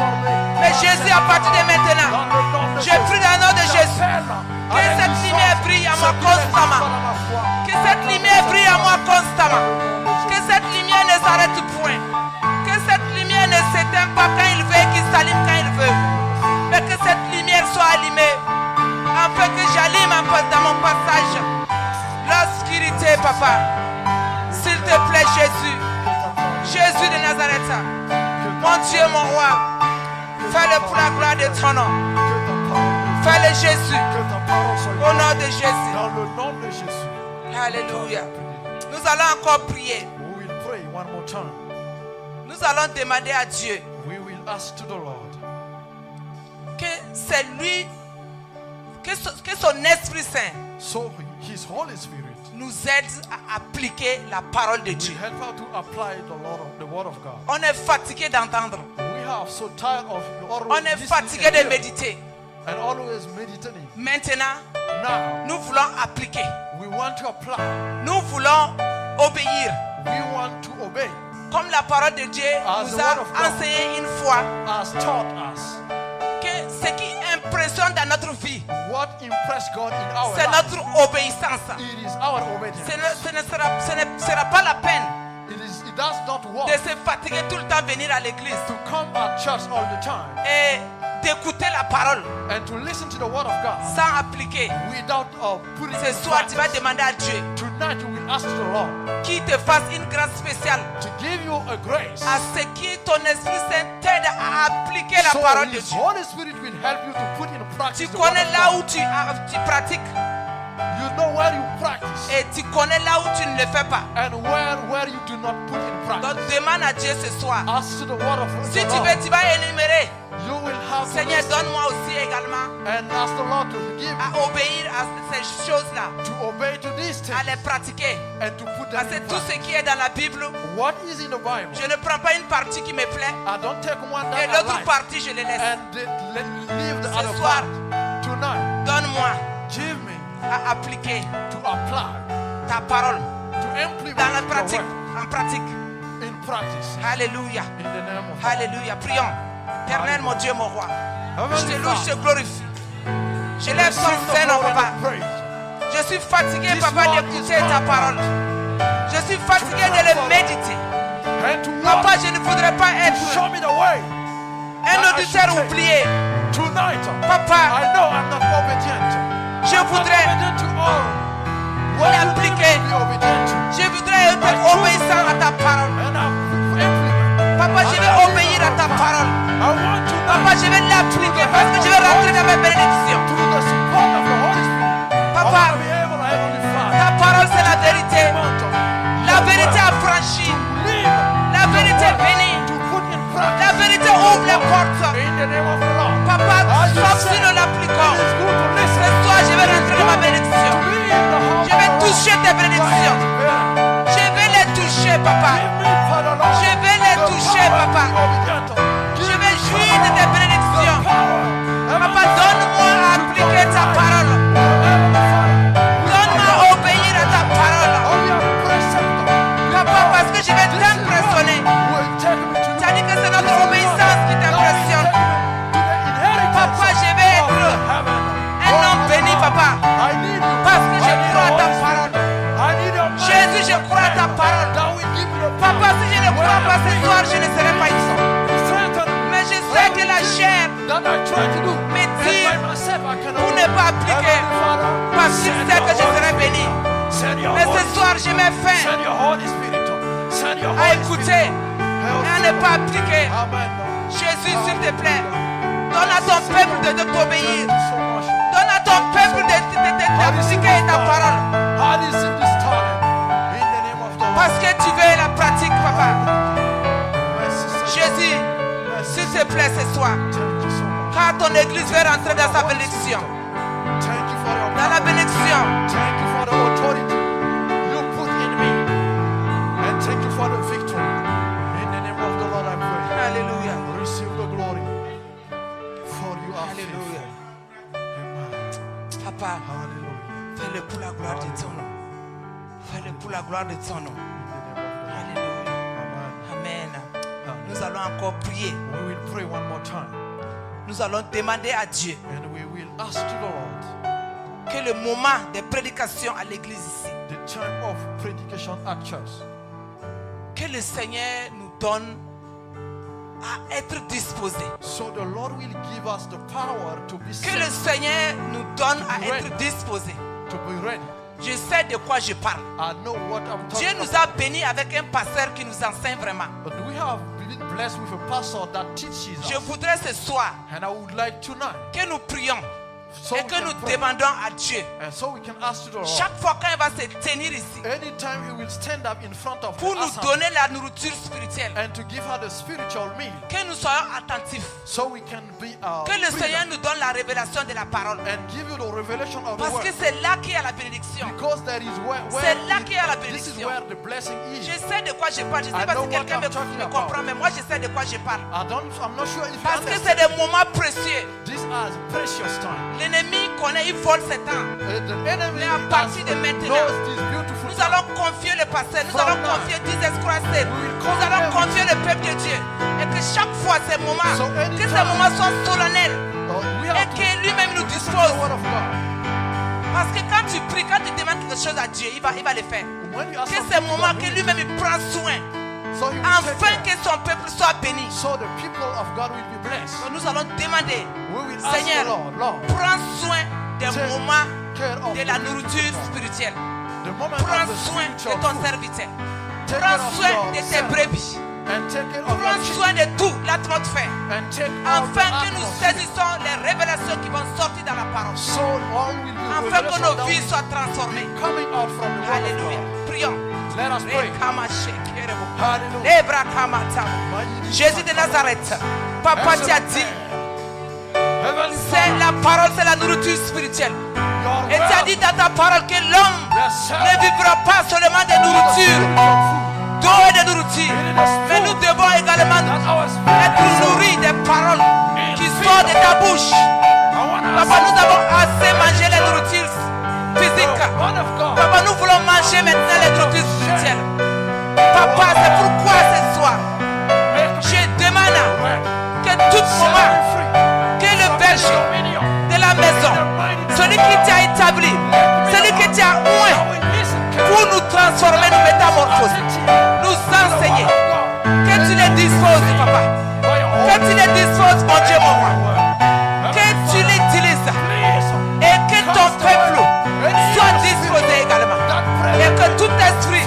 Mais Jésus, à partir de maintenant, je prie dans le nom de Jésus que cette lumière brille à moi constamment. Que cette lumière brille à moi constamment. Que cette lumière ne s'arrête point. Que cette lumière ne s'éteint pas quand il veut et qu'il s'allume quand il veut. Mais que cette lumière soit allumée afin que j'allume dans mon passage l'obscurité, papa. S'il te plaît, Jésus. Jésus de Nazareth. Mon Dieu, mon roi. Fais-le pour la gloire de ton nom. Fais-le, Jésus. Au nom de Jésus. Dans le nom de Jésus. Alléluia. Nous allons encore prier. We will pray one more time. Nous allons demander à Dieu We will ask to the Lord que c'est lui, que son Esprit Saint so His Holy Spirit nous aide à appliquer la parole de will Dieu. help us to apply the word of God. On est fatigué d'entendre. We have so tired of On always est listening fatigué and de hearing méditer. and always meditating. Maintenant, Now nous voulons appliquer. we want to apply. Nous voulons obéir. We want to obey Comme la parole de Dieu As nous the a word of God. enseigné une fois as taught us. que ce qui impressionne dans notre vie, What impressed God in our c'est life? notre obéissance. It is our obedience. Ce ne sera pas la peine It does not work de se fatiguer tout le temps venir à l'église to come at church all the time et d'écouter la parole and to listen to the word of God sans appliquer. without putting Ce it in soir, tu vas practice. demander à Dieu Tonight you will ask the Lord qu'il te fasse une grâce spéciale to give you a grace à ce qui ton Esprit Saint t'aide à appliquer la so parole de His Dieu. Holy Spirit will help you to put in Tu practice the word connais of là God. où tu pratiques You know where you practice et tu connais là où tu ne le fais pas. and where you do not put in Donc practice. demande à Dieu ce soir. Ask to the word of Si the tu Lord. veux, tu vas énumérer. You will have to Seigneur, listen donne-moi aussi également and ask the Lord to give à you obéir à ces choses-là, to obey to these à things les pratiquer. and to put them Parce que in tout practice. ce qui est dans la Bible, What is in the Bible? je ne prends pas une partie qui me plaît I don't take one et that I l'autre like partie, je les laisse. and leave the Ce other soir, part. Tonight, donne-moi give me à appliquer to apply, ta parole to implement dans la your pratique, word en pratique. in practice. Alléluia. In the name of Alléluia. Prions. Éternel, mon Dieu, mon roi. Je te Heavenly loue, je te Father, glorifie. Je lève receive ton the Saint, glory papa. and the praise. Je suis fatigué, This papa, Lord d'écouter is ta mine. parole. Je suis fatigué de le méditer. And to Papa, walk, je ne voudrais pas to show être me the way. un auditeur oublié. Tonight, Papa, I know I'm not obedient. je I'm not voudrais obedient to all. What you l'appliquer. need to be obedient to. Je voudrais être obéissant à ta parole. And I implement. Papa, je vais obéir à ta parole. I want to Papa, je vais l'appliquer parce que je vais rentrer dans mes bénédictions. through the support of the Holy Spirit. Papa, I want to be able, Heavenly Father, ta parole, c'est la vérité. La your vérité word, affranchie. live La vérité bénie. to put in La practice vérité ouvre les portes. in the name of the Lord. Papa, As you sauf said, si nous l'appliquons. it is good to Ce listen, soir, je vais rentrer dans ma to bénédiction. be in the house Je vais of the Lord. toucher tes bénédictions. Je vais les toucher, papa. Give me, Father Lord, Je vais les the toucher, power papa. to be obedient. Je Give vais me jouir de tes bénédictions. power. Papa, donne-moi à appliquer ta parole. Donne-moi à obéir à ta parole. Papa, parce que je vais t'impressionner. Tu as dit que c'est notre obéissance qui t'impressionne. Papa, je vais être un homme béni, papa. Parce que je crois à ta parole. Jésus, je crois à ta parole. Papa, si je ne crois pas ce soir, je ne serai pas ici. Mais je sais que la chair me tire pour ne pas appliquer. Parce qu'il sait que je serai béni. Mais ce soir, je mets fin à écouter et à ne pas appliquer. Jésus, s'il te plaît, donne à ton peuple de t'obéir. Donne à ton peuple d'appliquer ta parole. Parce que tu veux la pratique, papa. Jésus, s'il te plaît ce soir, car ton église veut rentrer dans sa bénédiction. Dans la bénédiction. Thank you for the authority you put in me. And thank you for the victory. In the name of the Lord I pray. Alléluia. Papa, Hallelujah. fais-le pour la gloire de ton nom. Fais-le pour la gloire de ton nom. Alléluia. Amen. Amen. Nous allons encore prier. We will pray one more time. Nous allons demander à Dieu And we will ask to the Lord que le moment des prédications à l'église ici, the time of predication at church. que le Seigneur nous donne à être disposés. So the Lord will give us the power to be Que le set, Seigneur nous donne à être disposés. to be ready. Je sais de quoi je parle. I know what I'm Dieu talking nous about. a bénis avec un pasteur qui nous enseigne vraiment. But we have been blessed with a pastor that teaches Je us. voudrais ce soir And I would like tonight, que nous prions so et we que can nous pray, demandons à Dieu. and so we can ask to the Lord. Chaque fois qu'il va se tenir ici Anytime he will stand up in front of pour the nous assembly donner la nourriture spirituelle, and to give her the spiritual meal, que nous soyons attentifs. so we can be Que le Seigneur freedom nous donne la révélation de la parole. and give you the revelation of the Parce word. que c'est là qu'il y a la bénédiction. Because that is where C'est là qu'il y a la this is bénédiction. where the blessing is. Je sais de quoi je parle. Je ne sais I pas know si what quelqu'un I'm talking me about. comprend, mais moi je sais de quoi je parle. I'm not sure if you Parce que understand. c'est des moments précieux. These are precious time. L'ennemi connaît, il vole ses temps. The enemy Mais à partir de maintenant, knows this beautiful nous time. allons confier le pasteur, nous From allons now, confier 10 escroisés, will nous allons confier confier le peuple de Dieu. Et que chaque fois ces moments, So que anytime, ces moments soient solennels. We Et have to que lui-même nous listen to dispose. the word of God. Parce que quand tu pries, quand tu demandes quelque chose à Dieu, il va le faire. When you ask Que something ces to moments, God, que he will lui-même il prend soin. So he will Afin take que care. son peuple soit béni. So the people of God will be blessed. Nous allons demander, We will ask the Seigneur, Lord, prends soin des Take moments care of de la the nourriture people. spirituelle. The moment Prends of the soin de spiritual ton food. serviteur. Take Prends care of soin your de tes servant. brebis. And take care of Prends your sheep. soin de tout l'atmosphère. And take all the Afin que nous atmosphere. saisissons les révélations qui vont sortir dans la parole. So all will be Afin que revelation nos that vies will soient transformées. be coming out from the word Alléluia. of God. Prions. Let us pray. Hallelujah. Lebrakamatam. Jésus de Nazareth, Papa tu as dit, Heavenly c'est Father, la parole, c'est la nourriture spirituelle. your Et tu as word, dit dans ta parole que l'homme yes, ne vivra pas seulement de nourriture, d'eau et de nourriture, mais nous devons également être nourris des paroles qui sortent de ta bouche. Papa, nous avons assez mangé les nourritures physiques. Papa, nous voulons manger maintenant les nourritures spirituelles. Papa, c'est pourquoi ce soir, je demande que tout moment, que le berger de la maison, celui qui t'a établi, celui qui t'a oint pour nous transformer, nous métamorphoser, nous enseigner, que tu les disposes, papa, que tu les disposes, mon Dieu, mon roi, que tu l'utilises et que ton peuple soit disposé également, et que tout esprit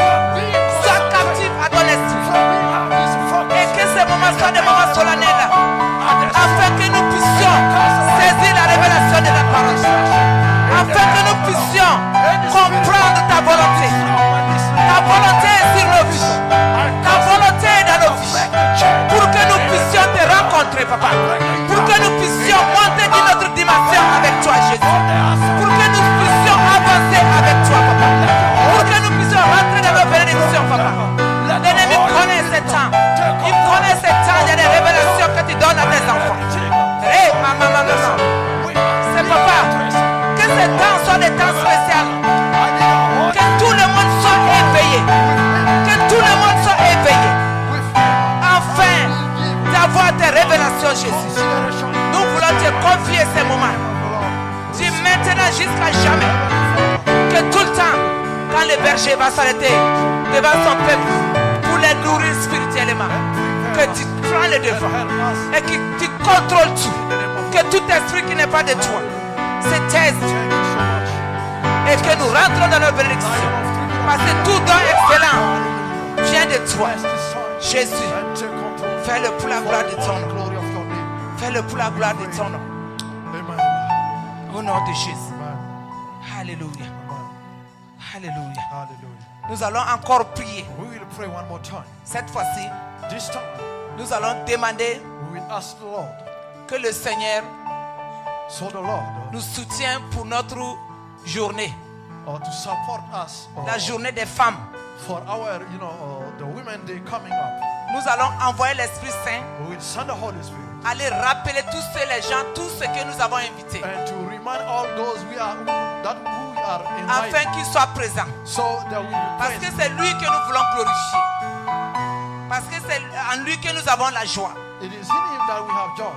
soit captif à ton esprit, et que ces moments soient des moments solennels, afin que nous puissions saisir la révélation de la parole, afin que nous puissions comprendre ta volonté. Ta volonté est sur nos vies, ta volonté est dans nos vies, pour que nous puissions te rencontrer, papa, pour que nous puissions monter d'une autre dimension avec toi, Jésus, pour que nous puissions avancer avec toi, papa, pour que nous puissions rentrer dans nos bénédictions, papa. L'ennemi connaît ce temps, il connaît ce temps, il y a des révélations que tu donnes à tes enfants. Hey, maman, c'est papa, que ces temps soient des temps spéciaux, que tout le monde soit éveillé, que tout le monde soit éveillé, afin d'avoir tes révélations, Jésus. Nous voulons te confier ces moments, du maintenant jusqu'à jamais, que tout le temps, quand le berger va s'arrêter devant son peuple pour les nourrir spirituellement, que tu prends le devant et que tu contrôles tout, que tout esprit qui n'est pas de toi se taise et que nous rentrons dans nos bénédictions, parce que tout don excellent vient de toi, Jésus. Fais-le pour la gloire de ton nom. Fais-le pour la gloire de ton nom. Au nom de Jésus. Alléluia. Alléluia. Nous allons encore prier. We will pray one more time. Cette fois-ci, This time, nous allons demander we will ask the Lord. que le Seigneur So the Lord, nous soutienne pour notre journée, to support us, la journée des femmes. for our, the women they coming up. Nous allons envoyer l'Esprit Saint We will send the Holy Spirit aller rappeler tous les gens, tous ceux que nous avons invités. and to remind all those we are invited, afin qu'il soit présent. so that we will Parce praise que Him. c'est lui que nous voulons glorifier. Parce que c'est en lui que nous avons la joie. It is in Him that we have joy.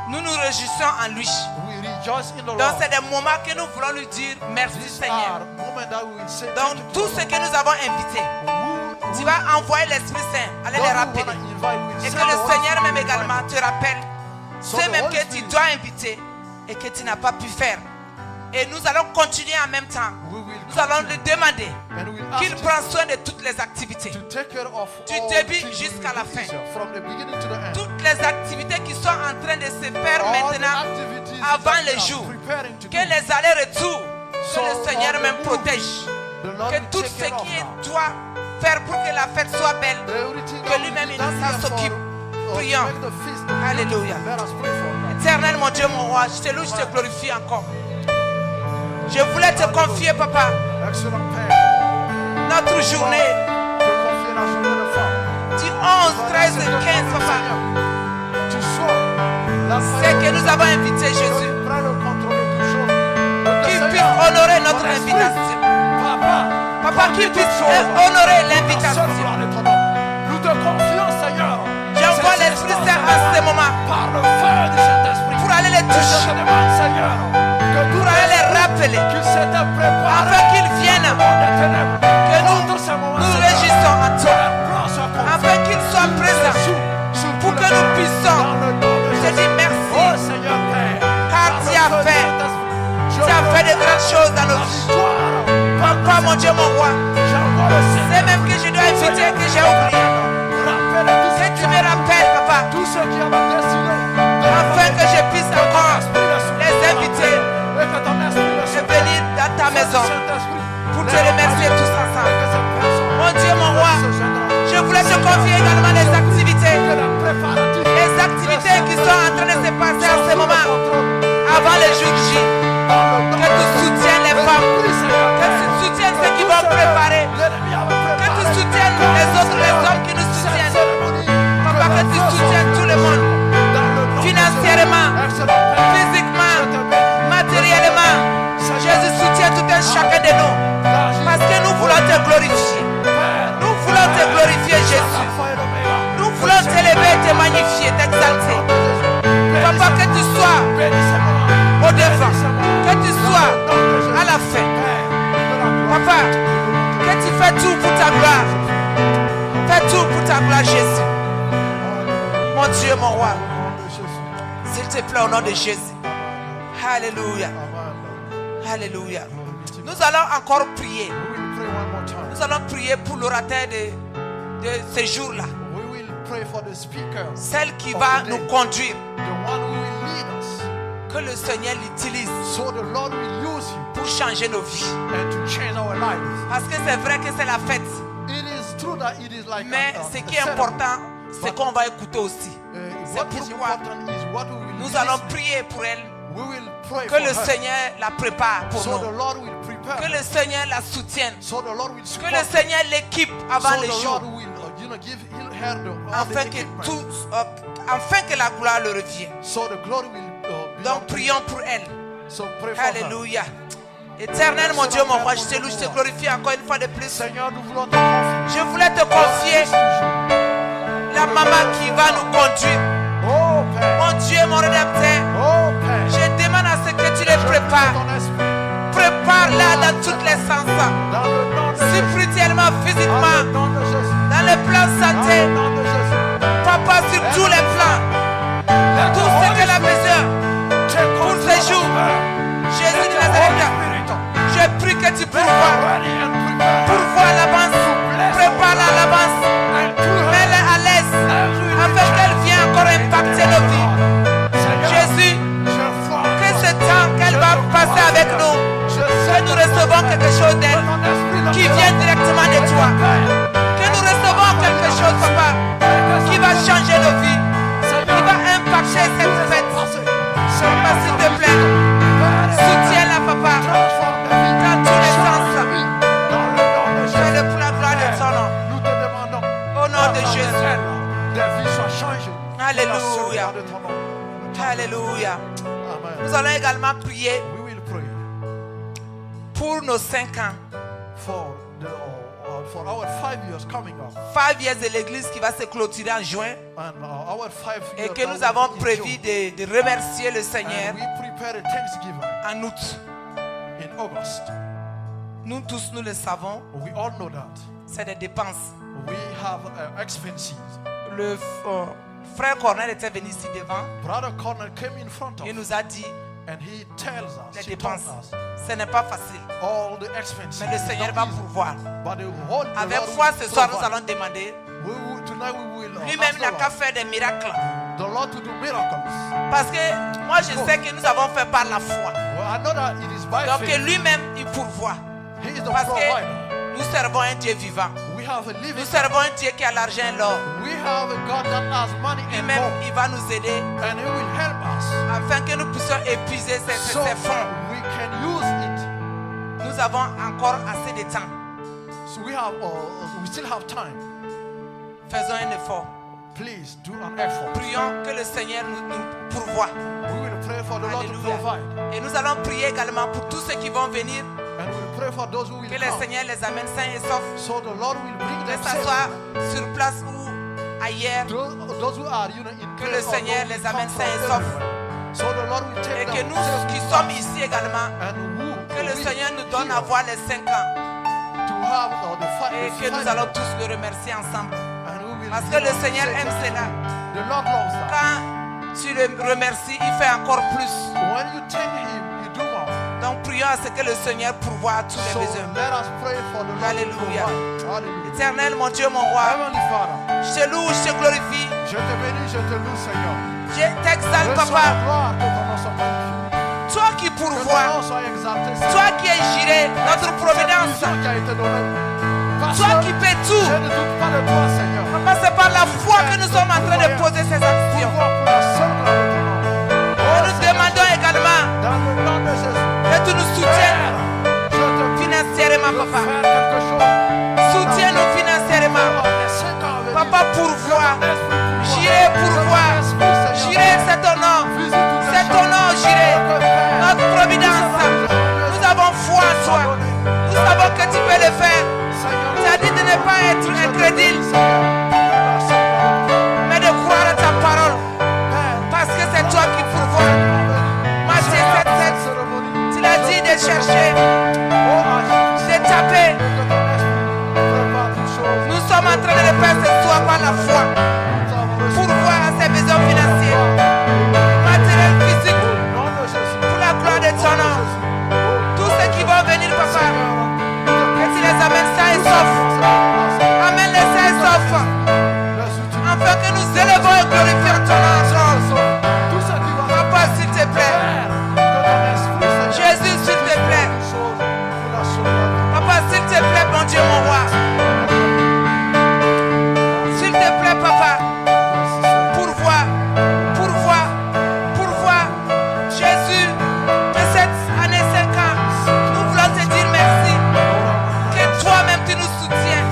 Nous nous réjouissons en lui. We rejoice in the Donc Lord. c'est des moments que nous voulons lui dire merci These Seigneur. are moments that we will say Donc thank you tous to ceux the que nous avons invités, Lord. tu vas envoyer l'Esprit Saint, aller les rappeler. Et que le Seigneur même également te rappelle ceux même que tu dois inviter et que tu n'as pas pu faire. Et nous allons continuer en même temps. Nous allons lui demander qu'il prenne soin de toutes les activités. Du début jusqu'à la fin. Toutes les activités qui sont en train de se faire maintenant avant les jours. Que les allers-retours, que le Seigneur même protège. Que tout ce qui doit faire pour que la fête soit belle, que lui-même il s'en s'occupe. Prions. Alléluia. Éternel mon Dieu, mon roi, je te loue, je te glorifie encore. Je voulais te confier, papa, notre journée du 11, 13 et 15, papa. C'est que nous avons invité Jésus. Qu'il puisse honorer notre invitation. Papa, qu'il puisse honorer l'invitation. Nous te confions, Seigneur. J'envoie l'Esprit Saint en ce moment Par le feu du Saint-Esprit. pour aller les Je te toucher, demande, Seigneur, que pour aller les rappeler, qu'ils s'étaient préparés afin qu'ils viennent, des ténèbres. que Contre ce moment, nous Seigneur, réjouissons en que toi, leur plan soit confirmé. afin qu'ils soient présents, Sous pour tout que le nous monde. puissions Dans le nom de te Jésus. dire Oh merci, Seigneur Père, car par tu le as feu du fait, Saint-Esprit, je tu as fait de veux grandes choses dans nos la vies. victoire. Papa, mon Dieu, mon roi, J'envoie le c'est Seigneur. même que je dois inviter que j'ai oublié. Rappelle tous Que ceux tu me rappelles, papa, tous ceux qui avaient décidé de afin que je puisse encore les inviter et que ton esprit le et venir dans ta maison Saint-Esprit pour te remercier tous ensemble. Mon Dieu, mon roi, je voulais te confier également les activités qui sont en train de se passer en ce moment, avant le jour J. Que tu soutiennes les femmes, que tu soutiennes ceux qui vont préparer, que tu soutiennes les autres, les hommes qui nous soutiennent. Papa, que tu soutiennes tout le monde, financièrement, physiquement, matériellement. Jésus soutient tout un chacun de nous, parce que nous voulons te glorifier. Nous voulons te glorifier, Jésus. Nous voulons t'élever, te magnifier, t'exalter. Papa, que tu sois au devant, que tu sois à la fin. Papa, que tu fais tout pour ta gloire. Fais tout pour ta gloire, Jésus. Mon Dieu, mon roi, s'il te plaît, au nom de Jésus. Alléluia. Alléluia. Nous allons encore prier. Nous allons prier pour l'orateur de ce jour-là. Celle qui va nous conduire. Que le Seigneur l'utilise pour changer nos vies. Parce que c'est vrai que c'est la fête. Mais ce qui est important, c'est qu'on va écouter aussi. C'est pourquoi nous allons prier pour elle. Que le Seigneur la prépare pour nous. Que le Seigneur la soutienne. Que le Seigneur l'équipe avant les jours. Afin que la gloire le revienne. Donc prions pour elle. Alléluia. Éternel mon Dieu, mon roi, je te loue, je te glorifie encore une fois de plus. Seigneur, nous voulons te confier. Je voulais te confier la maman qui va nous conduire. Oh Père, Mon Dieu, mon rédempteur, oh Père, je demande à ce que tu les prépares. ton esprit, Prépare-la dans tous les sens. dans le nom de Jésus, Spirituellement, dans physiquement, le nom de Jésus, dans le plan dans santé. le nom de Jésus. Papa, sur tous les plans. Let Tout the ce Holy qu'elle a Spirit besoin. take Pour control ces jours. of her. Jésus Let de the Holy Nazareth. Spirit Je prie que tu make pourvoies. her ready and prepare her. Pourvois à l'avance. Prépare-la à l'avance. And through her, Mets-la à l'aise. every Afin qu'elle vienne encore impacter nos vies. Seigneur, Jésus, je vois que ce temps qu'elle va passer avec nous, que nous recevons quelque chose d'elle qui vient directement de toi. Que nous recevons quelque chose, papa, qui va changer nos vies, qui va impacter cette fête. Papa, s'il te plaît, soutiens-la, papa, dans tous les sens. Fais-le pour la gloire de ton nom. Nous te demandons Au nom de Jésus. des vies soient changées. Alléluia. Dans ce nom de ton nom. Alléluia. Amen. Nous allons également prier We pour nos 5 ans. For our 5 years coming up. 5 years de l'église qui va se clôturer en juin. And our 5 Et years que nous avons prévu de remercier le Seigneur and we prepare a Thanksgiving en août. in August. Nous tous, nous le savons, We all know that. c'est des dépenses. We have expenses. Le frère Cornel était venu ici devant. Brother Cornell came in front of Il us nous a dit and he tells us, les he told dépenses. us Ce n'est pas facile. all the expenses. Mais le Seigneur It's va not easy, pourvoir. but the Avec Lord foi, will ce soir, nous provide. allons demander. Tonight we will Lui-même ask n'a the qu'à Lord, faire des miracles. the Lord to do miracles. Parce que moi, je sais que nous avons fait par la foi. Well, I know that it is by Donc faith. lui-même, il pourvoit. He is the Parce provider. que nous servons un Dieu vivant. We have a living Nous servons un Dieu qui a l'argent et l'or. We have a God that has money and Lui-même, gold, il va nous aider and He will help us afin que nous puissions épuiser ces so fonds. we can use it. Nous avons encore assez de temps. So we still have time. Faisons un effort. Please do an effort. Prions que le Seigneur nous pourvoie. We will pray for the Lord to Alléluia. provide, Et nous allons prier également pour tous ceux qui vont venir, and we will pray for those who will que le come. Seigneur les amène sains et saufs, So the Lord will bring que them ce safe. soit sur place ou ailleurs, Those who are in que place le or Seigneur those who les come amène from sains et saufs. everywhere. So the Lord will Et take que them nous safe qui to sommes us. ici également, And who que le will Seigneur nous donne here à voir les 5 ans to have et the que nous five allons years. tous le remercier ensemble. And who will Parce que le give us Seigneur safe aime to cela. The Lord loves that. Quand tu le remercies, il fait encore plus. When you thank Him, He do more. Donc prions à ce que le Seigneur pourvoie à tous les So besoins. let us pray for the Lord to Alléluia. provide. Hallelujah. Éternel, mon Dieu, mon roi, Heavenly Father, je te loue, je te glorifie, je te bénis, je te loue, Seigneur. je t'exalte, Reçois papa. la gloire, que ton nom soit magnifié. Toi qui Que ton pourvois, nom soit exalté, Seigneur. toi qui es géré, notre Cette providence, vision qui a été donnée. Parce toi que qui fais tout. je ne doute pas de toi, Seigneur. Papa, c'est par la foi que nous sommes en train de poser ces actions. Pourquoi pour la seule gloire de ton nom. Et nous demandons également Dans le nom de Jésus. que tu nous soutiennes Père, je te prie financièrement, de papa. faire quelque chose. Soutiens-nous financièrement. Les 5 ans à venir. Papa, pourvois. Que ton esprit pourvoie. J'irai pourvoir. Que ton esprit, Seigneur, J'irai, c'est ton nom. visite toutes les C'est ton choses. nom, j'irai. Que Père, Notre providence. Nous avons foi en toi. Nous savons que tu peux le faire. Seigneur, Tu as dit de ne pas être je te incrédule, prie, Seigneur, la seule gloire. mais de croire à ta parole. Père, Parce que c'est toi qui pourvois. Matthieu 7,7. cérémonie. Tu l'as dit de chercher, Oh, agis. de taper. Que ton esprit prépare toutes choses. Nous sommes en train de le faire ce soir par la foi. Nous avons reçu Pourvoir à ses besoins financiers, matériels, physiques, au nom de Jésus. pour la gloire de ton nom. Tous ceux qui vont venir, papa, que tu les amènes sains et saufs. Amène les sains et saufs. Afin que nous élevons et glorifions ton nom. Papa, s'il te plaît. Jésus, s'il te plaît. Papa, s'il te plaît, mon Dieu, mon roi. S'il te plaît, papa. Pourvois, pourvois, pourvois. Jésus, de cette année 5 ans, nous voulons te dire merci. Que toi-même tu nous soutiens.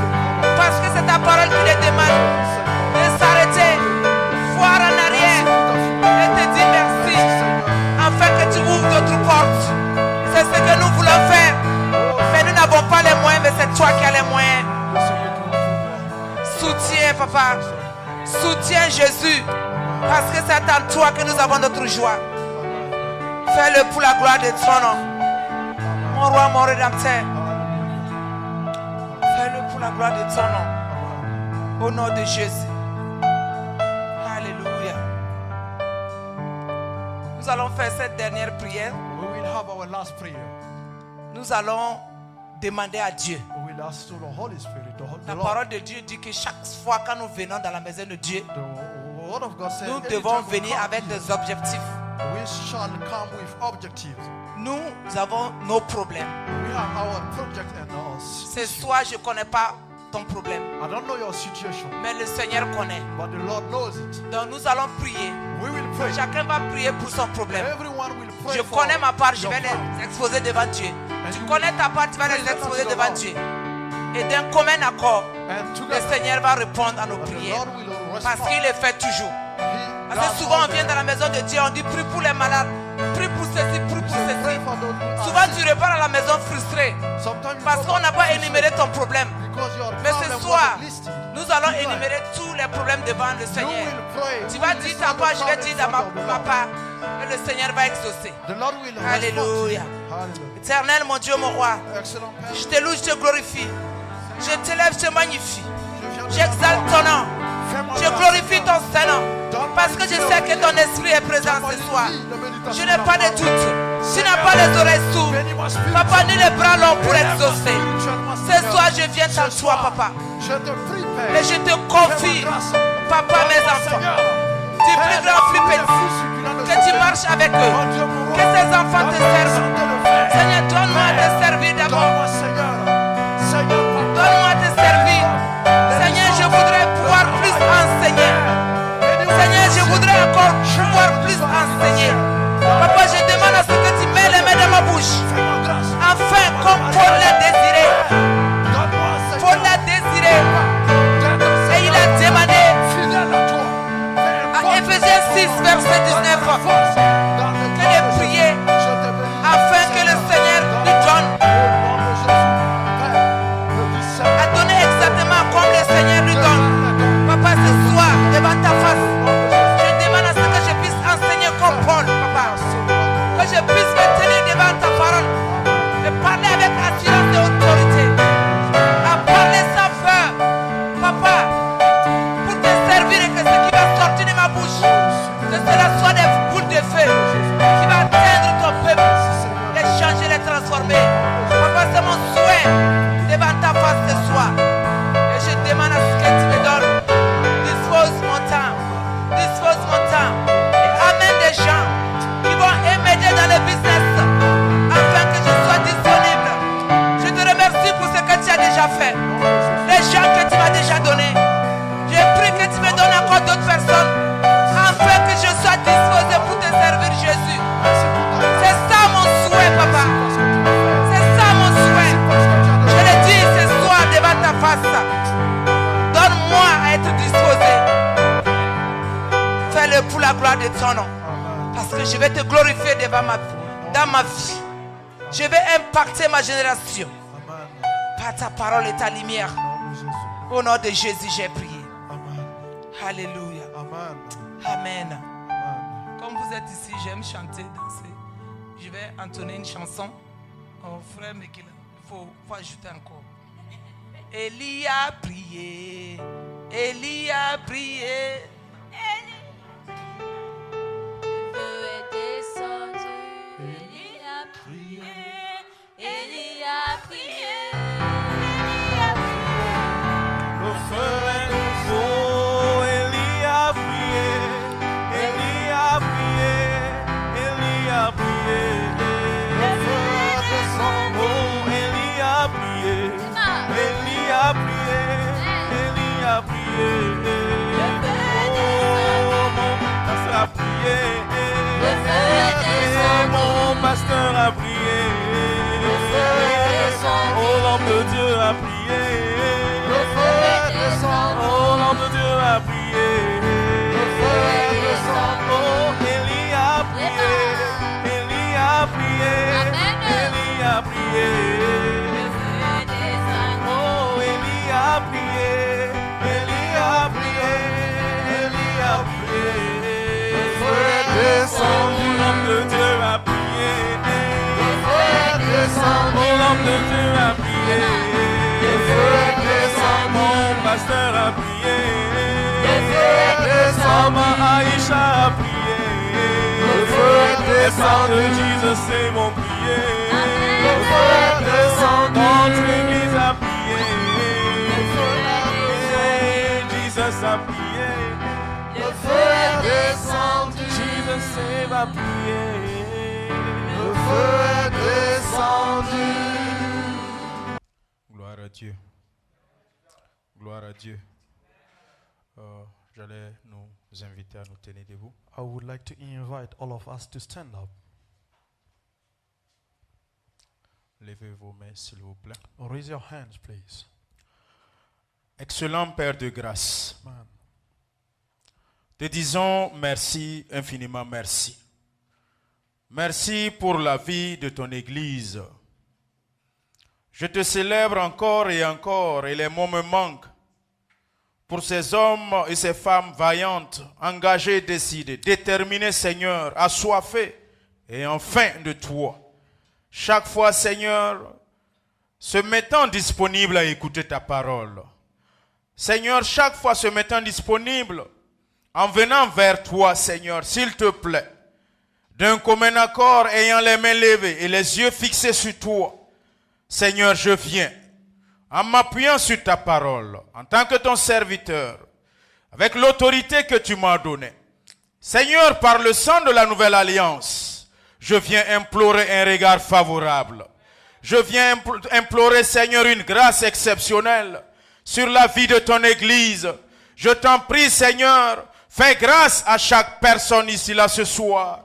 Parce que c'est ta parole qui les demande de s'arrêter, voir en arrière et te dire merci. Afin que tu ouvres d'autres portes. C'est ce que nous voulons faire. Mais nous n'avons pas les moyens, mais c'est toi qui as les moyens. Soutiens, papa. Soutiens Jésus. Parce que c'est en toi que nous avons notre joie. Fais-le pour la gloire de ton nom. Mon roi, mon rédempteur. Fais-le pour la gloire de ton nom. Au nom de Jésus. Alléluia. Nous allons faire cette dernière prière. We will have our last prayer. Nous allons demander à Dieu. We will ask to the Holy Spirit, the La Lord. parole de Dieu dit que chaque fois quand nous venons dans la maison de Dieu, The word of God says, nous anytime devons we venir come avec here, des objectifs. we shall come with objectives. Nous avons nos problèmes. We have our project and our Ce soir, je ne connais pas ton problème, I don't know your situation, mais le Seigneur connaît. but the Lord knows it. Donc nous allons prier. We will pray. Chacun va prier pour son problème. Everyone will pray Je for connais ma part, je your vais part. les exposer devant Dieu. Tu you connais ta part, tu vas les present exposer unto the devant Lord. Dieu. Et d'un commun accord, And le together, Seigneur va répondre à nos the prières. Lord will Parce respond. qu'il le fait toujours. He Parce que does souvent on all vient that. dans la maison de Dieu, on dit prie pour les malades, prie pour ceci, prie pour Say, ceci. pray for those who are Souvent sick. tu repars à la maison frustré Sometimes you parce go qu'on n'a back pas to énuméré sleep ton problème. because your Mais problem ce soir, wasn't listed. nous allons Tonight, énumérer tous les problèmes devant le you Seigneur. will pray. Tu You vas will dire list ta all the part, je vais problems dire in à front of the ma Lord. part. Et le Seigneur va exaucer. The Lord will Alléluia. respond. Hallelujah. Éternel, mon Dieu, mon roi, Excellent Père. je te loue, je te glorifie. Je t'élève, je te magnifie. Je viens de J'exalte ton nom. Fais-moi Je grâce, glorifie Seigneur. ton Saint-Nom. Parce que je sais que ton esprit est présent ce soir. Je n'ai pas de doute. Tu n'as pas les oreilles sourdes. Papa, ni les bras longs pour exaucer. Ce soir, je viens à toi, papa. Je te prie, Père. Et je te confie, papa, mes enfants, du plus grand, plus petit, que tu marches avec eux. Que ces enfants te servent. Seigneur, donne-moi de servir d'abord. Donne-moi de servir. Seigneur, je voudrais pouvoir plus enseigner. Seigneur, je voudrais encore pouvoir plus enseigner. Papa, je demande à ce que tu mets les mains dans ma bouche. Enfin, comme Paul l'a désiré. Paul l'a désiré. Et il a demandé à Éphésiens 6, verset 19, que de prier afin que le Seigneur lui donne à donner exactement comme le Seigneur lui donne. Papa, ce soir, devant ta face, je demande à ce que je puisse enseigner comme Paul, papa. Que je puisse me tenir devant ta parole et parler avec assurance et autorité. À parler sans peur, papa, pour te servir et que ce qui va sortir de ma bouche, que cela soit des boules de feu qui va atteindre ton peuple, les changer, les transformer. Papa, c'est mon souhait devant ta face ce soir. Et je demande à ce que tu me donnes. Dispose mon temps. Dispose mon temps. Et amène des gens qui vont m'aider dans le business afin que je sois disponible. Je te remercie pour ce que tu as déjà fait. Les gens que tu m'as déjà donnés. Je prie que tu me donnes encore d'autres personnes afin que je sois disposé pour te servir, Jésus. C'est ça mon souhait, papa. C'est ça mon souhait. Je le dis ce soir devant ta face. Donne-moi à être disposé. Fais-le pour la gloire de ton nom. Parce que je vais te glorifier dans ma vie. Je vais impacter ma génération. Par ta parole et ta lumière. Au nom de Jésus, j'ai prié. Alléluia. Amen. Comme vous êtes ici, j'aime chanter, danser. Je vais entonner une chanson. Oh, frère Mekila, il faut ajouter encore. Élie a prié. Élie a prié. Le feu est descendu. Élie a prié. Élie a prié. Élie a prié. Le feu est oh, Élie a prié, Élie a prié, Élie a prié. Le feu descend, oh, Élie a prié, Élie a prié, Élie a prié. Oh, mon pasteur a prié, mon pasteur a prié. Oh, l'homme de Dieu a prié. Oh, l'homme de Dieu a prié. Oh, Élie a prié. Élie a prié. Élie a prié. Oh, Élie a prié. Élie a prié. Élie a prié. Oh, l'homme de Dieu a prié. Oh, l'homme de Dieu a prié. Mon pasteur a prié. Maman Aïcha a prié. Les sœurs de Jesus c'est mon prié. Notre église a prié. Jesus a prié. Le feu est descendu. Jesus va prier. Le feu est descendu. Gloire à Dieu. Gloire à Dieu. J'allais nous inviter à nous tenir debout. I would like to invite all of us to stand up. Levez vos mains, s'il vous plaît. Raise your hands, please. Excellent Père de grâce. Amen. Te disons merci, infiniment merci. Merci pour la vie de ton Église. Je te célèbre encore et les mots me manquent pour ces hommes et ces femmes vaillantes, engagées, décidées, déterminées, Seigneur, assoiffées et enfin de toi. Chaque fois, Seigneur, se mettant disponible à écouter ta parole. Seigneur, chaque fois se mettant disponible, en venant vers toi, Seigneur, s'il te plaît, d'un commun accord, ayant les mains levées et les yeux fixés sur toi, Seigneur, je viens, en m'appuyant sur ta parole, en tant que ton serviteur, avec l'autorité que tu m'as donnée. Seigneur, par le sang de la nouvelle alliance, je viens implorer un regard favorable. Je viens implorer, Seigneur, une grâce exceptionnelle sur la vie de ton Église. Je t'en prie, Seigneur, fais grâce à chaque personne ici, là, ce soir.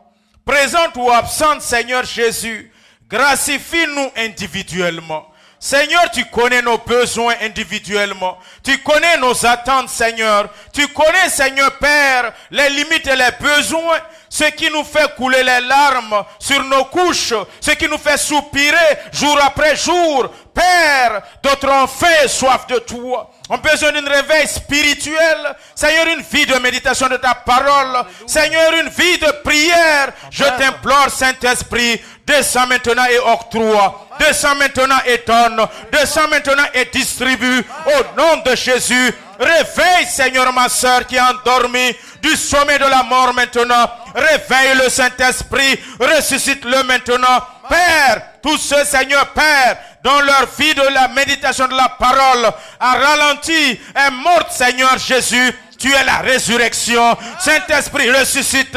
Présente ou absente, Seigneur Jésus, gracifie-nous individuellement. Seigneur, tu connais nos besoins individuellement. Tu connais nos attentes, Seigneur. Tu connais, Seigneur Père, les limites et les besoins. Ce qui nous fait couler les larmes sur nos couches. Ce qui nous fait soupirer jour après jour. Père, d'autres ont faim et soif de toi. On a besoin d'un réveil spirituel. Seigneur, une vie de méditation de ta parole. Seigneur, une vie de prière. Je t'implore, Saint-Esprit, descends maintenant et octroie. Descends maintenant et donne. Descends maintenant et distribue. Au nom de Jésus, réveille, Seigneur, ma soeur qui est endormie du sommet de la mort maintenant. Réveille le Saint-Esprit. Ressuscite-le maintenant. Père, tous ceux, Seigneur, Père, dont leur vie de la méditation de la parole a ralenti, est morte, Seigneur Jésus. Tu es la résurrection. Saint-Esprit, ressuscite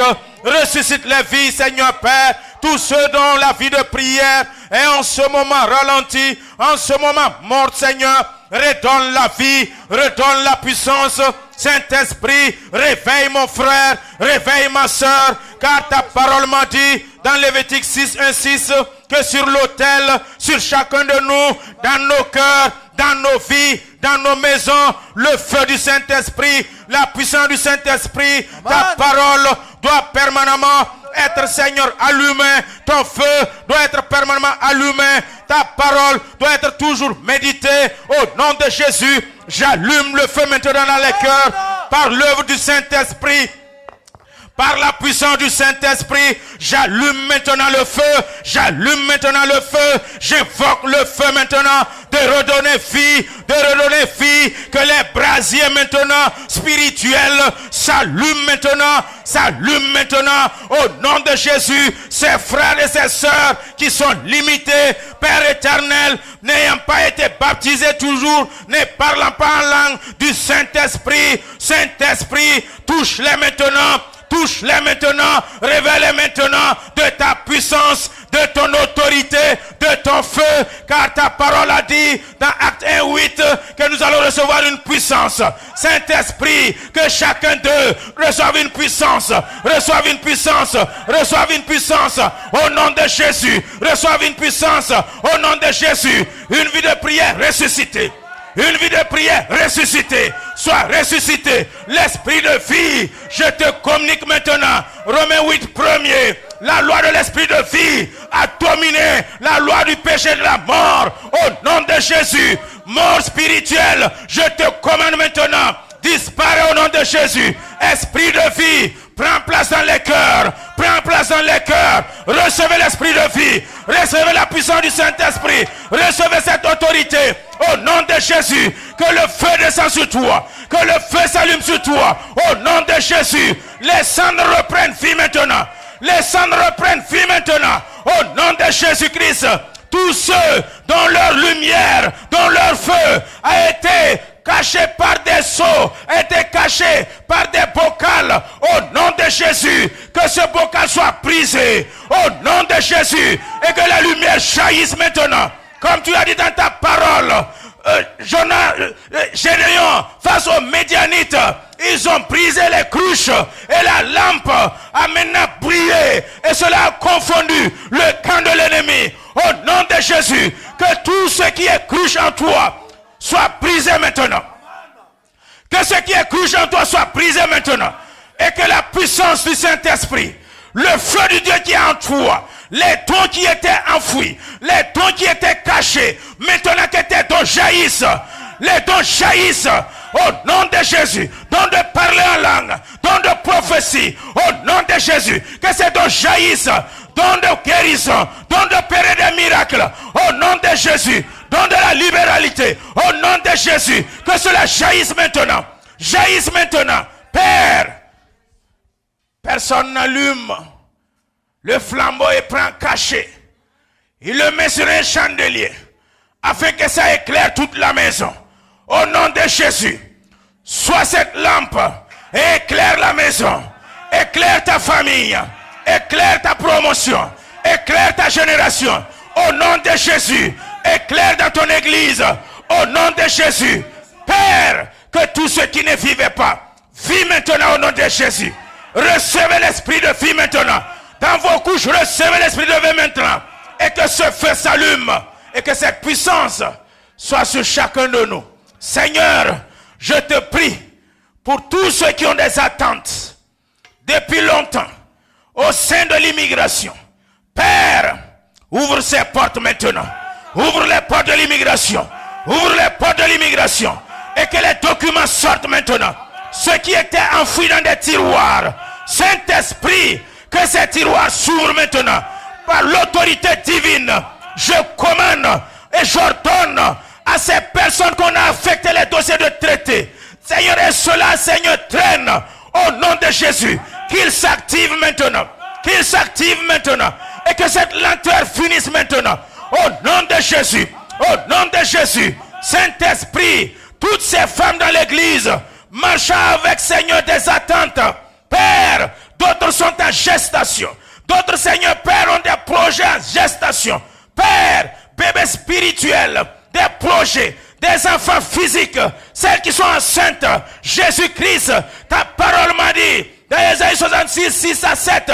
les vies, Seigneur Père. Tous ceux dont la vie de prière est en ce moment ralentie, en ce moment morte, Seigneur. Redonne la vie, redonne la puissance. Saint-Esprit, réveille mon frère, réveille ma soeur, car ta parole m'a dit dans Lévitique 6:1-6 que sur l'autel, sur chacun de nous, dans nos cœurs, dans nos vies, dans nos maisons, le feu du Saint-Esprit, la puissance du Saint-Esprit, ta parole doit permanemment être, Seigneur, allumé. Ton feu doit être permanemment allumé. Ta parole doit être toujours méditée. Au nom de Jésus, j'allume le feu maintenant dans les cœurs par l'œuvre du Saint-Esprit. Par la puissance du Saint-Esprit, j'allume maintenant le feu. J'allume maintenant le feu. J'invoque le feu maintenant de redonner vie. Que les brasiers maintenant spirituels s'allument maintenant. Au nom de Jésus, ces frères et ces sœurs qui sont limités, Père éternel, n'ayant pas été baptisés toujours, ne parlant pas en langue du Saint-Esprit. Saint-Esprit, touche-les maintenant. Touche-les maintenant, révèle-les maintenant de ta puissance, de ton autorité, de ton feu, car ta parole a dit dans Acte 1:8 que nous allons recevoir une puissance. Saint-Esprit, que chacun d'eux reçoive une puissance, au nom de Jésus, reçoive une puissance, au nom de Jésus, une vie de prière ressuscitée. Une vie de prière ressuscitée. Sois ressuscité. L'esprit de vie, je te communique maintenant. Romains 8:1. La loi de l'esprit de vie a dominé la loi du péché et de la mort. Au nom de Jésus. Mort spirituelle, je te commande maintenant. Disparaît au nom de Jésus. Esprit de vie, prends place dans les cœurs. Recevez l'esprit de vie. Recevez la puissance du Saint-Esprit. Recevez cette autorité. Au nom de Jésus, que le feu descende sur toi. Que le feu s'allume sur toi. Au nom de Jésus, les cendres reprennent vie maintenant. Au nom de Jésus-Christ, tous ceux dont leur lumière, dont leur feu a été caché par des seaux, a été caché par des bocals, au nom de Jésus, que ce bocal soit brisé. Au nom de Jésus, et que la lumière jaillisse maintenant. Comme tu as dit dans ta parole, Gédéon, face aux Médianites, ils ont brisé les cruches et la lampe a maintenant brillé et cela a confondu le camp de l'ennemi. Au nom de Jésus, que tout ce qui est cruche en toi soit brisé maintenant. Que ce qui est cruche en toi soit brisé maintenant. Et que la puissance du Saint-Esprit, le feu de Dieu qui est en toi, les dons qui étaient enfouis, les dons qui étaient cachés, maintenant que tes dons jaillissent, les dons jaillissent au nom de Jésus, don de parler en langue, don de prophétie, au nom de Jésus, que ces dons jaillissent, don de guérison, don d'opérer des miracles, au nom de Jésus, don de la libéralité, au nom de Jésus, que cela jaillisse maintenant, Père. Personne n'allume le flambeau et prend caché, il le met sur un chandelier, afin que ça éclaire toute la maison. Au nom de Jésus, sois cette lampe et éclaire la maison, éclaire ta famille, éclaire ta promotion, éclaire ta génération. Au nom de Jésus, éclaire dans ton église. Au nom de Jésus, Père, que tous ceux qui ne vivaient pas, vivent maintenant au nom de Jésus. Recevez l'esprit de vie maintenant. Dans vos couches, recevez l'esprit de vie maintenant. Et que ce feu s'allume. Et que cette puissance soit sur chacun de nous. Seigneur, je te prie pour tous ceux qui ont des attentes depuis longtemps au sein de l'immigration. Père, ouvre ces portes maintenant. Ouvre les portes de l'immigration. Ouvre les portes de l'immigration. Et que les documents sortent maintenant. Ceux qui étaient enfouis dans des tiroirs. Saint-Esprit, que ces tiroirs s'ouvrent maintenant. Par l'autorité divine, je commande et j'ordonne à ces personnes qu'on a affecté les dossiers de traité. Seigneur, et cela, Seigneur, traîne au nom de Jésus. Qu'il s'active maintenant. Qu'il s'active maintenant. Et que cette lenteur finisse maintenant. Au nom de Jésus. Au nom de Jésus. Saint-Esprit, toutes ces femmes dans l'église marchant avec, Seigneur, des attentes. Père, d'autres sont en gestation. D'autres, Seigneur, Père, ont des projets en gestation. Père, bébés spirituels, des projets, des enfants physiques, celles qui sont enceintes. Jésus-Christ, ta parole m'a dit, dans Ésaïe 66, 6 à 7,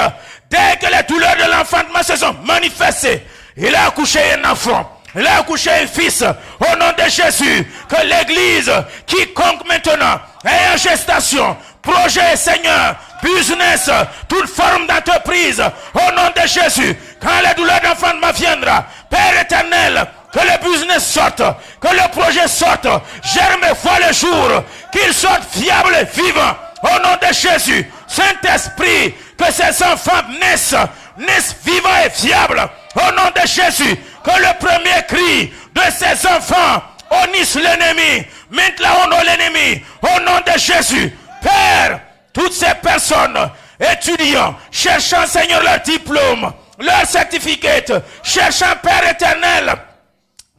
dès que les douleurs de l'enfantement se sont manifestées, il a accouché un enfant. Il a accouché un fils. Au nom de Jésus, que l'église, quiconque maintenant est en gestation, projet, Seigneur, business, toute forme d'entreprise, au nom de Jésus, quand les douleurs d'enfantement viendra, Père éternel, que le business sorte, que le projet sorte, germe et voit le jour, qu'il sorte fiable et vivant, au nom de Jésus. Saint-Esprit, que ces enfants naissent vivants et fiables, au nom de Jésus, que le premier cri de ces enfants honnisse l'ennemi, maintenant honore l'ennemi, au nom de Jésus. Père, toutes ces personnes, étudiants, cherchant, Seigneur, leur diplôme, leur certificat, cherchant, Père éternel,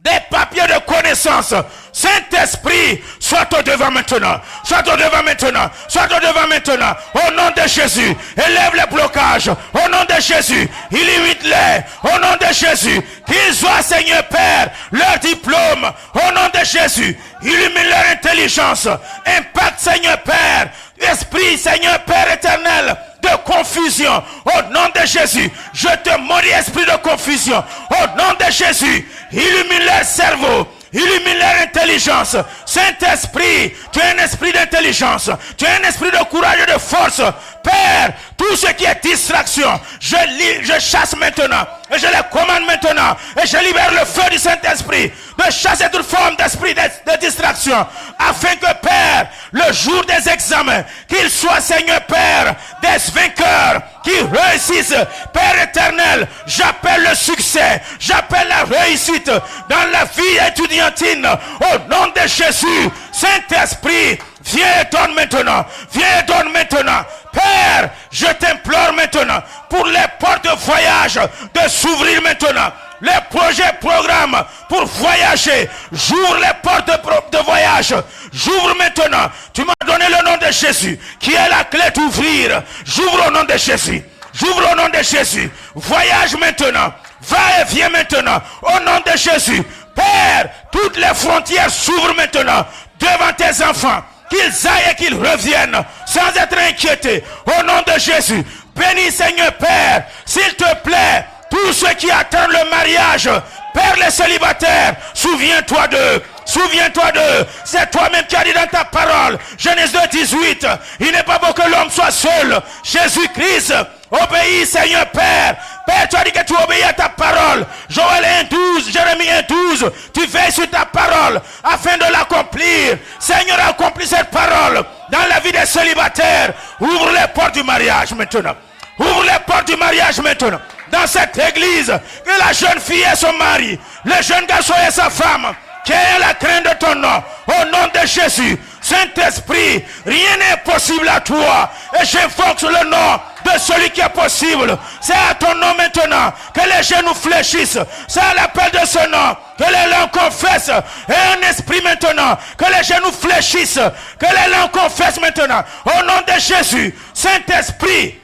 des papiers de connaissance. Saint-Esprit, sois au devant maintenant. Sois au devant maintenant. Sois au devant maintenant. Au nom de Jésus, élève les blocages. Au nom de Jésus, illimite-les. Au nom de Jésus, qu'ils soient, Seigneur Père, leur diplôme. Au nom de Jésus, illumine leur intelligence. Impacte, Seigneur Père, esprit, Seigneur Père éternel, de confusion. Au nom de Jésus, je te maudis, esprit de confusion. Au nom de Jésus, illumine leur cerveau. Illumine leur intelligence. Saint-Esprit, tu es un esprit d'intelligence. Tu es un esprit de courage et de force. Père, tout ce qui est distraction, je chasse maintenant. Et je les commande maintenant. Et je libère le feu du Saint-Esprit de chasser toute forme d'esprit de distraction. Afin que, Père, le jour des examens, qu'ils soient, Seigneur Père, des vainqueurs qui réussissent. Père éternel, j'appelle le succès. J'appelle la réussite dans la vie étudiantine. Au nom de Jésus, Saint-Esprit, viens et donne maintenant. Viens et donne maintenant. Père, je t'implore maintenant pour les portes de voyage de s'ouvrir maintenant. Les projets, programmes pour voyager. J'ouvre les portes de voyage. J'ouvre maintenant. Tu m'as donné le nom de Jésus qui est la clé d'ouvrir. J'ouvre au nom de Jésus. J'ouvre au nom de Jésus. Voyage maintenant. Va et viens maintenant. Au nom de Jésus. Père, toutes les frontières s'ouvrent maintenant devant tes enfants. Qu'ils aillent et qu'ils reviennent sans être inquiétés. Au nom de Jésus. Bénis, Seigneur Père, s'il te plaît, tous ceux qui attendent le mariage, Père, les célibataires, souviens-toi d'eux. Souviens-toi d'eux. C'est toi-même qui as dit dans ta parole, Genèse 2, 18, il n'est pas bon que l'homme soit seul. Jésus-Christ Obéis, Seigneur Père. Père, tu as dit que tu obéis à ta parole. Joël 1:12, Jérémie 1:12. Tu veilles sur ta parole afin de l'accomplir. Seigneur, accomplis cette parole dans la vie des célibataires. Ouvre les portes du mariage maintenant. Ouvre les portes du mariage maintenant. Dans cette église, que la jeune fille et son mari, le jeune garçon et sa femme, qui ait la crainte de ton nom, au nom de Jésus. Saint-Esprit, rien n'est possible à toi. Et j'invoque le nom de celui qui est possible. C'est à ton nom maintenant que les genoux fléchissent. C'est à l'appel de ce nom que les langues confessent. Et un esprit maintenant, que les genoux fléchissent. Que les langues confessent maintenant. Au nom de Jésus, Saint-Esprit,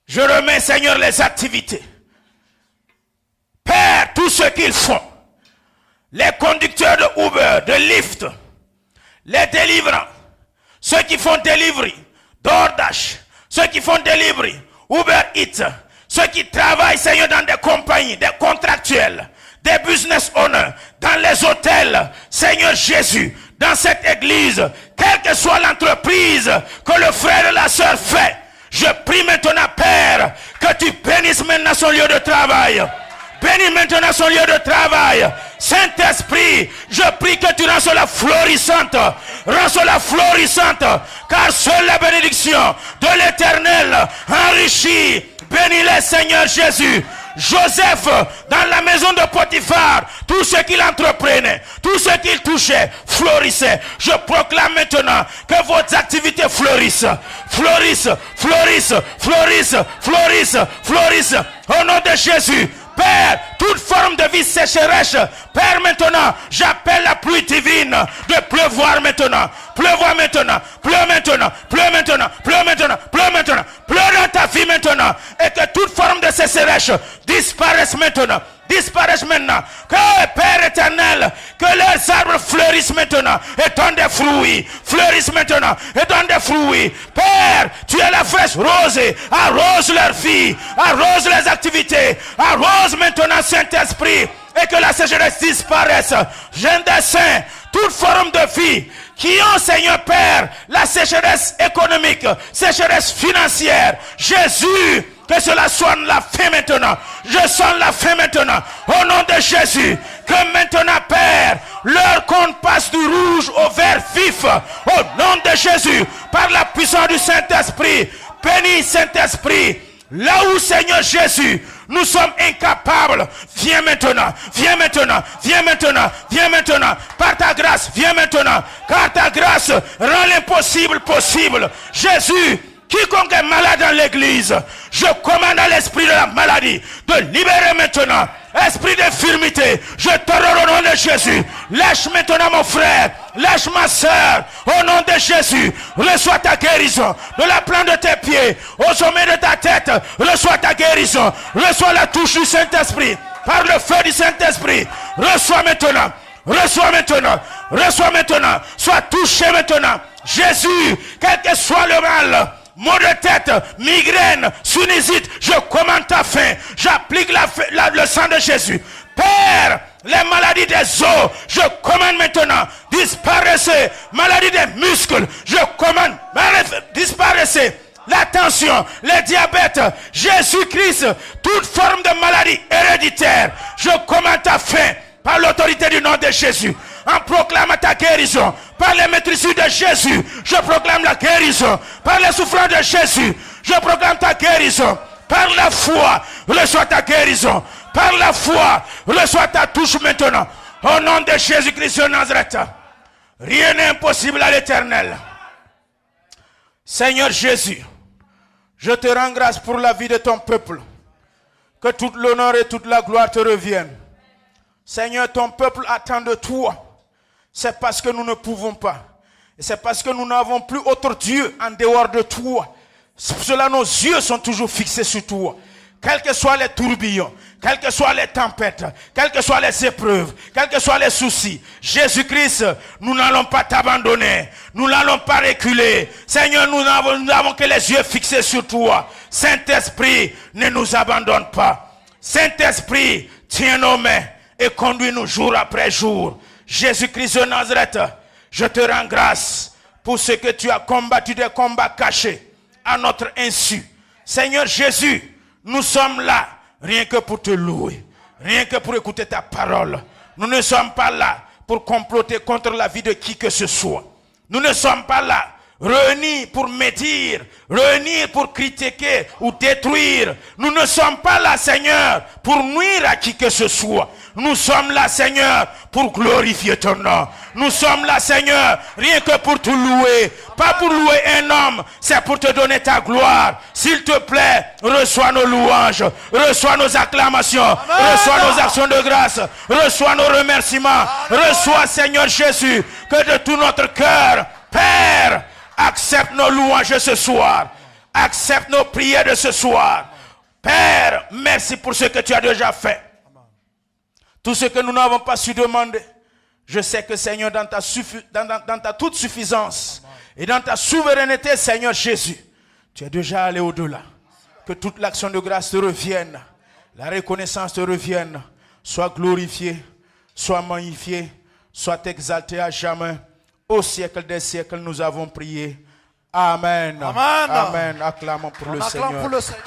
je remets, Seigneur, les activités. Père, tout ce qu'ils font. Les conducteurs de Uber, de Lyft, les délivrants, ceux qui font delivery, DoorDash, ceux qui font delivery, Uber Eats, ceux qui travaillent, Seigneur, dans des compagnies, des contractuels, des business owners, dans les hôtels, Seigneur Jésus, dans cette église, quelle que soit l'entreprise que le frère et la sœur fait, je prie maintenant, Père, que tu bénisses maintenant son lieu de travail. Bénis maintenant son lieu de travail. Saint-Esprit, je prie que tu rends cela florissante. Rends cela florissante. Car seule la bénédiction de l'Éternel enrichit. Bénis-les, Seigneur Jésus. Joseph, dans la maison de Potiphar, tout ce qu'il entreprenait, tout ce qu'il touchait, florissait. Je proclame maintenant que vos activités fleurissent. Fleurissent, fleurissent, fleurissent, fleurissent, fleurissent. Au nom de Jésus. Père, toute forme de vie sécheresse, Père, maintenant, j'appelle la pluie divine de pleuvoir maintenant. Pleuvoir maintenant, pleuve maintenant, pleuve maintenant, pleuve maintenant, pleuve maintenant, pleuve dans ta vie maintenant. Et que toute forme de sécheresse disparaisse maintenant. Disparaissent maintenant. Que Père éternel, que leurs arbres fleurissent maintenant et donnent des fruits. Fleurissent maintenant et donnent des fruits. Père, tu es la fraîche rose. Arrose leurs vies. Arrose les activités. Arrose maintenant Saint-Esprit. Et que la sécheresse disparaisse. Jeune des saints, toute forme de vie qui ont, Seigneur Père, la sécheresse économique, sécheresse financière. Jésus, que cela sonne la fin maintenant. Je sonne la fin maintenant. Au nom de Jésus. Que maintenant, Père, leur compte passe du rouge au vert vif. Au nom de Jésus. Par la puissance du Saint-Esprit. Bénis Saint-Esprit. Là où, Seigneur Jésus, nous sommes incapables. Viens maintenant. Viens maintenant. Viens maintenant. Viens maintenant. Par ta grâce, viens maintenant. Car ta grâce rend l'impossible possible. Jésus, quiconque est malade dans l'église, je commande à l'esprit de la maladie de libérer maintenant. Esprit d'infirmité, je t'ordonne au nom de Jésus. Lâche maintenant mon frère, lâche ma soeur, au nom de Jésus. Reçois ta guérison de la plante de tes pieds, au sommet de ta tête. Reçois ta guérison, reçois la touche du Saint-Esprit, par le feu du Saint-Esprit. Reçois maintenant, reçois maintenant, reçois maintenant. Sois touché maintenant. Jésus, quel que soit le mal, maux de tête, migraine, sinusite, je commande ta faim. J'applique le sang de Jésus. Père, les maladies des os, je commande maintenant, disparaissez. Maladie des muscles, je commande, disparaissez. La tension, le diabète, Jésus-Christ, toute forme de maladie héréditaire, je commande ta faim par l'autorité du nom de Jésus. En proclamant ta guérison, par les maîtrisures de Jésus, je proclame la guérison. Par les souffrances de Jésus, je proclame ta guérison. Par la foi, reçois ta guérison. Par la foi, reçois ta touche maintenant. Au nom de Jésus-Christ de Nazareth, rien n'est impossible à l'Éternel. Seigneur Jésus, je te rends grâce pour la vie de ton peuple. Que tout l'honneur et toute la gloire te reviennent. Seigneur, ton peuple attend de toi. C'est parce que nous ne pouvons pas. Et c'est parce que nous n'avons plus autre Dieu en dehors de toi. C'est pour cela nos yeux sont toujours fixés sur toi. Quels que soient les tourbillons, quelles que soient les tempêtes, quelles que soient les épreuves, quels que soient les soucis, Jésus-Christ, nous n'allons pas t'abandonner. Nous n'allons pas reculer. Seigneur, nous n'avons que les yeux fixés sur toi. Saint-Esprit, ne nous abandonne pas. Saint-Esprit, tiens nos mains et conduis-nous jour après jour. Jésus-Christ de Nazareth, je te rends grâce pour ce que tu as combattu des combats cachés. à notre insu. Seigneur Jésus, nous sommes là, rien que pour te louer, rien que pour écouter ta parole. Nous ne sommes pas là pour comploter contre la vie de qui que ce soit. Nous ne sommes pas là réunis pour médire, réunis pour critiquer ou détruire. Nous ne sommes pas là, Seigneur, pour nuire à qui que ce soit. Nous sommes là, Seigneur, pour glorifier ton nom. Nous sommes là, Seigneur, rien que pour te louer. Pas pour louer un homme, c'est pour te donner ta gloire. S'il te plaît, reçois nos louanges, reçois nos acclamations, reçois nos actions de grâce, reçois nos remerciements. Reçois, Seigneur Jésus, que de tout notre cœur, Père, accepte nos louanges ce soir. Accepte nos prières de ce soir. Père, merci pour ce que tu as déjà fait. Tout ce que nous n'avons pas su demander. Je sais que, Seigneur, dans ta toute suffisance et dans ta souveraineté, Seigneur Jésus, tu es déjà allé au-delà. Que toute l'action de grâce te revienne. La reconnaissance te revienne. Sois glorifié, sois magnifié, sois exalté à jamais. Au siècle des siècles, nous avons prié. Amen. Amen. Amen. Acclamons pour le Seigneur. Acclamons pour le Seigneur.